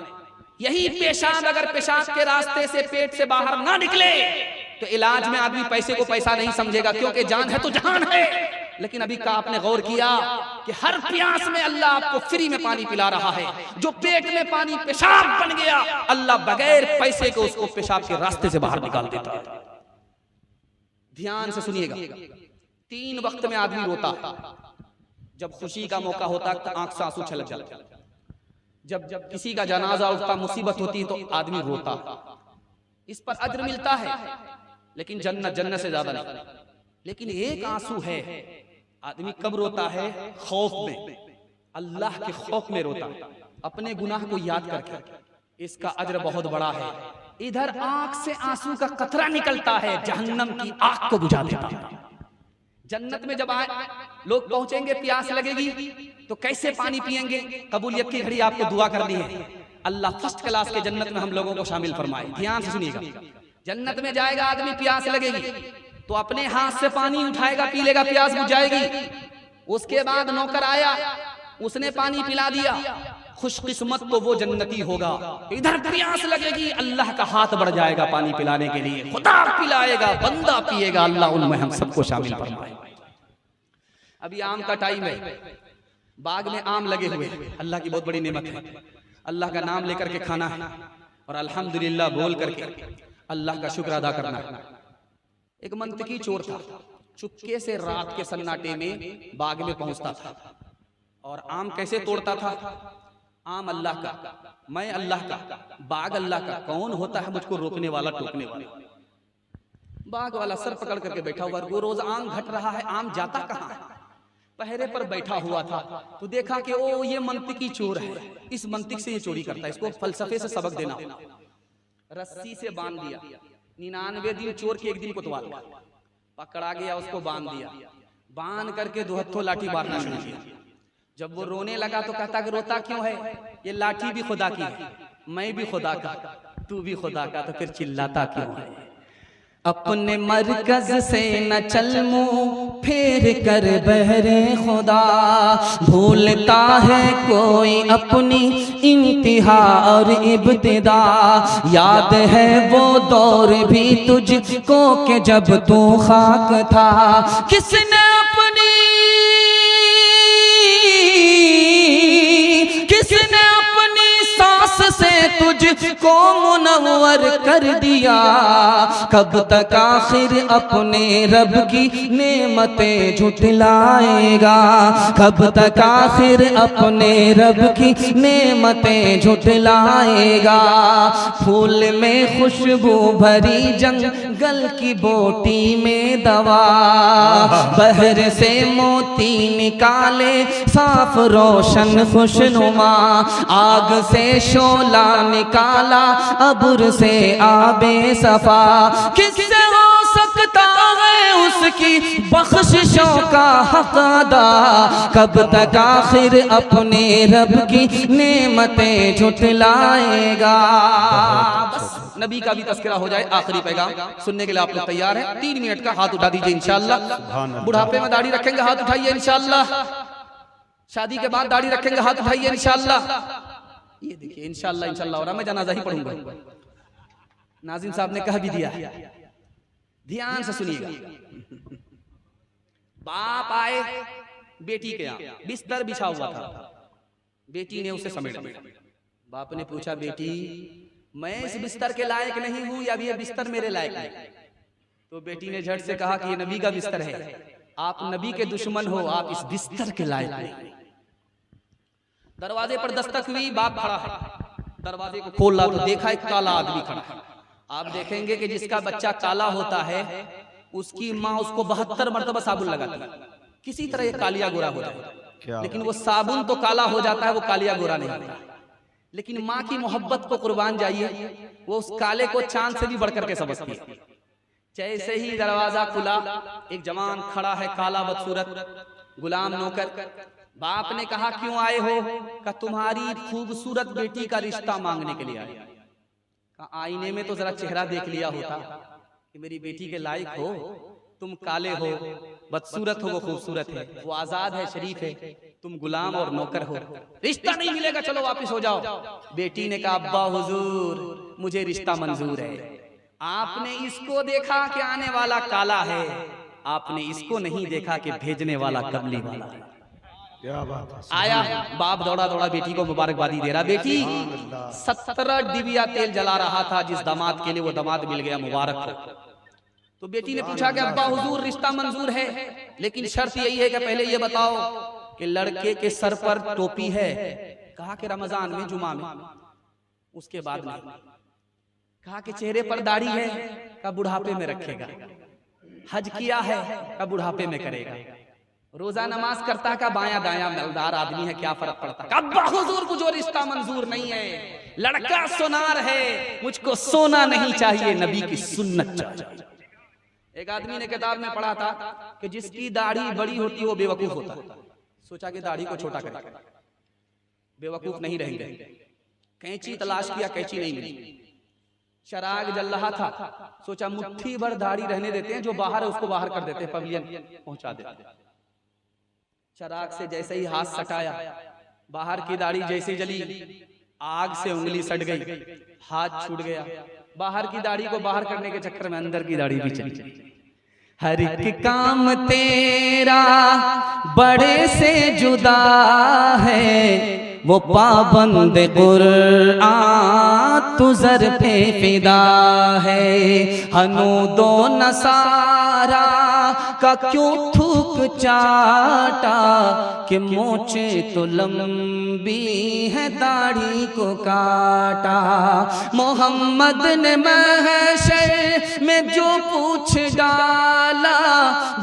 यही पेशाब अगर पेशाब के रास्ते से पेट से बाहर ना निकले तो इलाज में आदमी पैसे को पैसा नहीं समझेगा, क्योंकि जान है तो जहान है। लेकिन अभी का आपने गौर किया कि हर प्यास में अल्लाह आपको फ्री में पानी पिला रहा है। जो पेट में पानी पेशाब बन गया, अल्लाह बगैर पैसे के उसको पेशाब के रास्ते से बाहर निकाल देता है। ध्यान से सुनिएगा, 3 वक्त में आदमी रोता है। जब खुशी का मौका होता तो आंख से आंसू छलक जाते, जब किसी का जनाजा उठता, मुसीबत होती तो आदमी रोता। इस पर अज्र मिलता है, लेकिन जन्नत से ज्यादा नहीं। लेकिन एक आंसू है, आदमी कब रोता है? खौफ में, अल्लाह के खौफ में रोता, अपने गुनाह को याद करके। इसका अज्र बहुत बड़ा है। इधर आंख से आंसू का कतरा निकलता है, जहन्नम की आग को बुझा देता है। जन्नत में जब आए लोग पहुंचेंगे, प्यास लगेगी तो कैसे पानी पिएंगे? कबूलियत की घड़ी आपको दुआ करनी है, अल्लाह फर्स्ट क्लास के जन्नत में हम लोगों को शामिल फरमाए। ध्यान से सुनिएगा, जन्नत में जाएगा आदमी, प्यास लगेगी तो अपने हाथ से पानी उठाएगा, पी लेगा, प्यास बुझ जाएगी। उसके बाद नौकर आया, उसने पानी पिला दिया, खुशकिस्मत तो वो जन्नती होगा। इधर प्यास लगेगी, अल्लाह का हाथ बढ़ जाएगा पानी पिलाने के लिए, खुदा पिलाएगा, बंदा पिएगा। अल्लाह उनमें हम सबको शामिल फरमाए। अभी आम का टाइम है, बाग में आम लगे हुए, अल्लाह की बहुत बड़ी नेमत है। अल्लाह का नाम लेकर के खाना है और अल्हम्दुलिल्लाह बोल करके अल्लाह का शुक्र अदा करना है। एक मंतकी चोर था, चुपके से रात के सन्नाटे में बाग में पहुंचता था और आम कैसे तोड़ता था? आम अल्लाह का, मैं अल्लाह का, बाग अल्लाह का, कौन होता है मुझको रोकने वाला, टोकने वाला? बाग वाला सर पकड़ करके बैठा हुआ, वो रोज आम घट रहा है, आम जाता कहाँ है? पहरे पर बैठा हुआ था, तो देखा कि ओ ये मंतिकी चोर है, इस मंतिक से ये चोरी करता है, इसको फलसफे से सबक देना। रस्सी से बांध दिया, 99 दिन चोर के एक दिन कोतवाल पकड़ा गया, उसको बांध दिया, बांध करके 2 हत्थों लाठी मारना शुरू किया। जब वो रोने लगा तो कहता कि रोता क्यों है, ये लाठी भी खुदा की है, मैं भी खुदा का, तू भी खुदा का, तो फिर चिल्लाता क्यों है। अपने मरकज से न चल मुंह फेर कर बहरे खुदा, भूलता है कोई अपनी इंतहा और इब्तिदा। याद है वो दौर भी तुझको के जब तू खाक था, किसने अपनी सांस से तुझको मुनव्वर कर दिया। कब तक आखिर अपने रब की नेमतें झुठलाएगा, कब तक आखिर अपने रब की नेमतें झुठलाएगा। फूल में खुशबू भरी जंगल की बोटी में दवा, बहर से मोती निकाले साफ रोशन खुशनुमा। आग से शोला निकाला अबुर से आबे सफा, किससे हो सकता है उसकी बख्शिशों का हक अदा। कब तक आखिर अपने रब की नेमतें झुठलाएगा। बस नबी का भी तस्करा हो जाए, आखिरी पैगाम सुनने के लिए आप लोग तैयार हैं? 3 मिनट का, हाथ उठा दीजिए इंशाअल्लाह। बुढ़ापे में दाढ़ी रखेंगे, हाथ उठाइए इंशाअल्लाह। शादी के बाद दाढ़ी रखेंगे, हाथ उठाइए इंशाअल्लाह। ये देखिए इंशाअल्लाह इंशाअल्लाह, और मैं जनाजा ही पढ़ूंगा। नाज़िम साहब ने कह भी दिया, ध्यान से सुनिएगा। बाप आए बेटी के यहाँ, बिस्तर बिछा हुआ था, बेटी ने उसे समेट लिया। बाप ने पूछा, बेटी मैं इस बिस्तर के लायक नहीं हूं या ये बिस्तर मेरे लायक है? तो बेटी ने झट से कहा कि ये नबी का बिस्तर है, आप नबी के दुश्मन हो, आप इस बिस्तर के लायक नहीं। दरवाजे पर दस्तक हुई, बाप खड़ा है, दरवाजे को खोला तो देखा एक काला आदमी खड़ा है। आप देखेंगे कि जिसका बच्चा काला होता है उसकी माँ उसको 72 मरतबा साबुन लगाती है, किसी तरह ये कालिया गोरा हो जाए, लेकिन वो साबुन तो काला हो जाता है, वो कालिया गोरा नहीं होता। लेकिन माँ की मोहब्बत को कुर्बान जाइए, वो उस काले को चांद से भी बढ़कर के समझती है। जैसे ही दरवाजा खुला, एक जवान खड़ा है, काला बदसूरत गुलाम नौकर। बाप ने कहा, क्यों आए हो? का तुम्हारी खूबसूरत बेटी का रिश्ता मांगने के लिए आए। कहा, आईने में तो जरा चेहरा देख लिया होता कि मेरी बेटी के लायक हो, तुम काले हो, बदसूरत हो, वो खूबसूरत है, वो आजाद है, शरीफ है, तुम गुलाम और नौकर हो, रिश्ता नहीं मिलेगा, चलो वापस हो जाओ। बेटी ने कहा, अब्बा हुजूर मुझे रिश्ता मंजूर है। आपने इसको देखा कि आने वाला काला है, आपने इसको नहीं देखा कि भेजने वाला कमली वाला है। क्या बात है। आया बाप दौड़ा दौड़ा बेटी को मुबारकबादी दे रहा, बेटी 17 डिबिया तेल जला रहा था जिस दामाद के लिए, वो दामाद मिल गया, मुबारक हो। तो बेटी ने पूछा कि अब्बा हुजूर रिश्ता मंजूर है, लेकिन शर्त यही है कि पहले ये बताओ कि लड़के के सर पर टोपी है? कहा कि रमजान में, जुमा में, उसके बाद में। कहा कि चेहरे पर दाढ़ी है? का बुढ़ापे में रखेगा। हज किया है? का बुढ़ापे में करेगा। रोजा नमाज करता का बाया दाया मलदार आदमी है, क्या फर्क पड़ता? अब्बा हुजूर मुझे रिश्ता मंजूर नहीं है, लड़का सोनार है, मुझको सोना नहीं चाहिए, नबी की सुन्नत चाहिए। एक आदमी ने किताब में पढ़ा था कि जिसकी दाढ़ी बड़ी होती है वो बेवकूफ होता है। सोचा कि दाढ़ी को छोटा करेगा, बेवकूफ नहीं रहेंगे। कैंची तलाश किया, कैंची नहीं मिली। चराग जल रहा था, सोचा मुट्ठी भर दाढ़ी रहने देते हैं, जो बाहर है उसको बाहर कर देते हैं, पवेलियन पहुंचा देते हैं। चराग से जैसे ही हाथ सटाया, बाहर की दाढ़ी जैसे जली, आग से उंगली सट गई, हाथ छूट गया। बाहर की दाढ़ी को बाहर करने के चक्कर में अंदर की दाढ़ी भी चली। हर एक काम तेरा बड़े से जुदा है, वो पाबंद कुरआन तू ज़र पे फिदा है। हनु दो नसारा का क्यों थूक चाटा, कि मोचे तो लंबी है दाढ़ी को काटा। मोहम्मद ने महशर में जो पूछ डाला,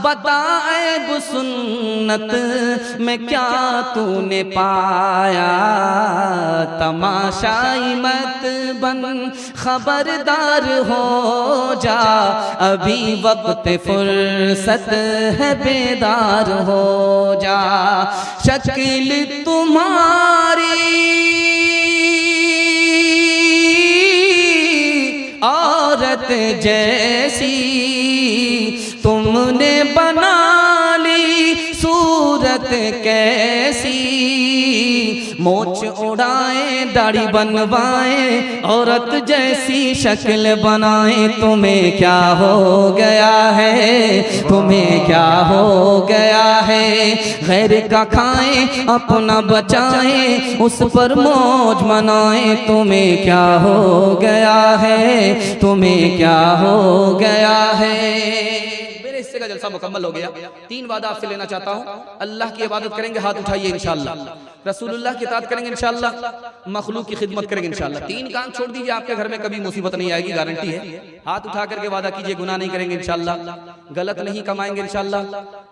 बता ऐब सुन्नत में क्या तूने पाया, तमाशाई मत बन खबरदार हो जा, अभी वक्त फुर्सत है बेदार हो जा। शक्ल तुम्हारी औरत जैसी, तुमने बना ली सूरत कैसी, मोच उड़ाए दाढ़ी बनवाए औरत जैसी शक्ल बनाए, तुम्हें क्या हो गया है, तुम्हें क्या हो गया है। गैर का खाएं अपना बचाएं, उस पर मौज मनाएं, तुम्हें क्या हो गया है, तुम्हें क्या हो गया है। मेरे हिस्से का जलसा मुकम्मल हो गया। 3 वादा आपसे लेना चाहता हूँ। अल्लाह की इबादत करेंगे, हाथ उठाइए इंशाअल्लाह। रसूलुल्लाह की इताअत करेंगे इंशाअल्लाह, मखलूक की खिदमत करेंगे इंशाअल्लाह। 3 काम छोड़ दीजिए, आपके घर में कभी मुसीबत नहीं आएगी, गारंटी है। हाथ उठा करके वादा कीजिए, गुनाह नहीं करेंगे इंशाअल्लाह, गलत नहीं कमाएंगे इंशाअल्लाह,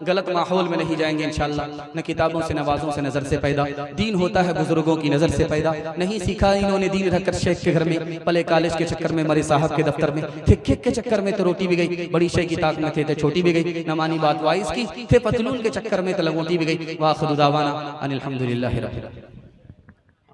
गलत माहौल में नहीं जाएंगे इंशाअल्लाह। न किताबों से नवाजों से नजर से पैदा, दीन होता है बुजुर्गों की नजर से पैदा। नहीं सीखा इन्होंने दीन रखकर शेख के घर में, पले कॉलेज के चक्कर में, मरे साहब के दफ्तर में, फिर के चक्कर में तो रोटी भी गई, बड़ी शेख की ताक में थे तो छोटी भी गई, न मानी बात वाइस की, फिर पतलून के चक्कर में तो लगोटी भी गई। वाखिर दावाना अनिल हम्दुलिल्लाहि रब्बिल आलमीन।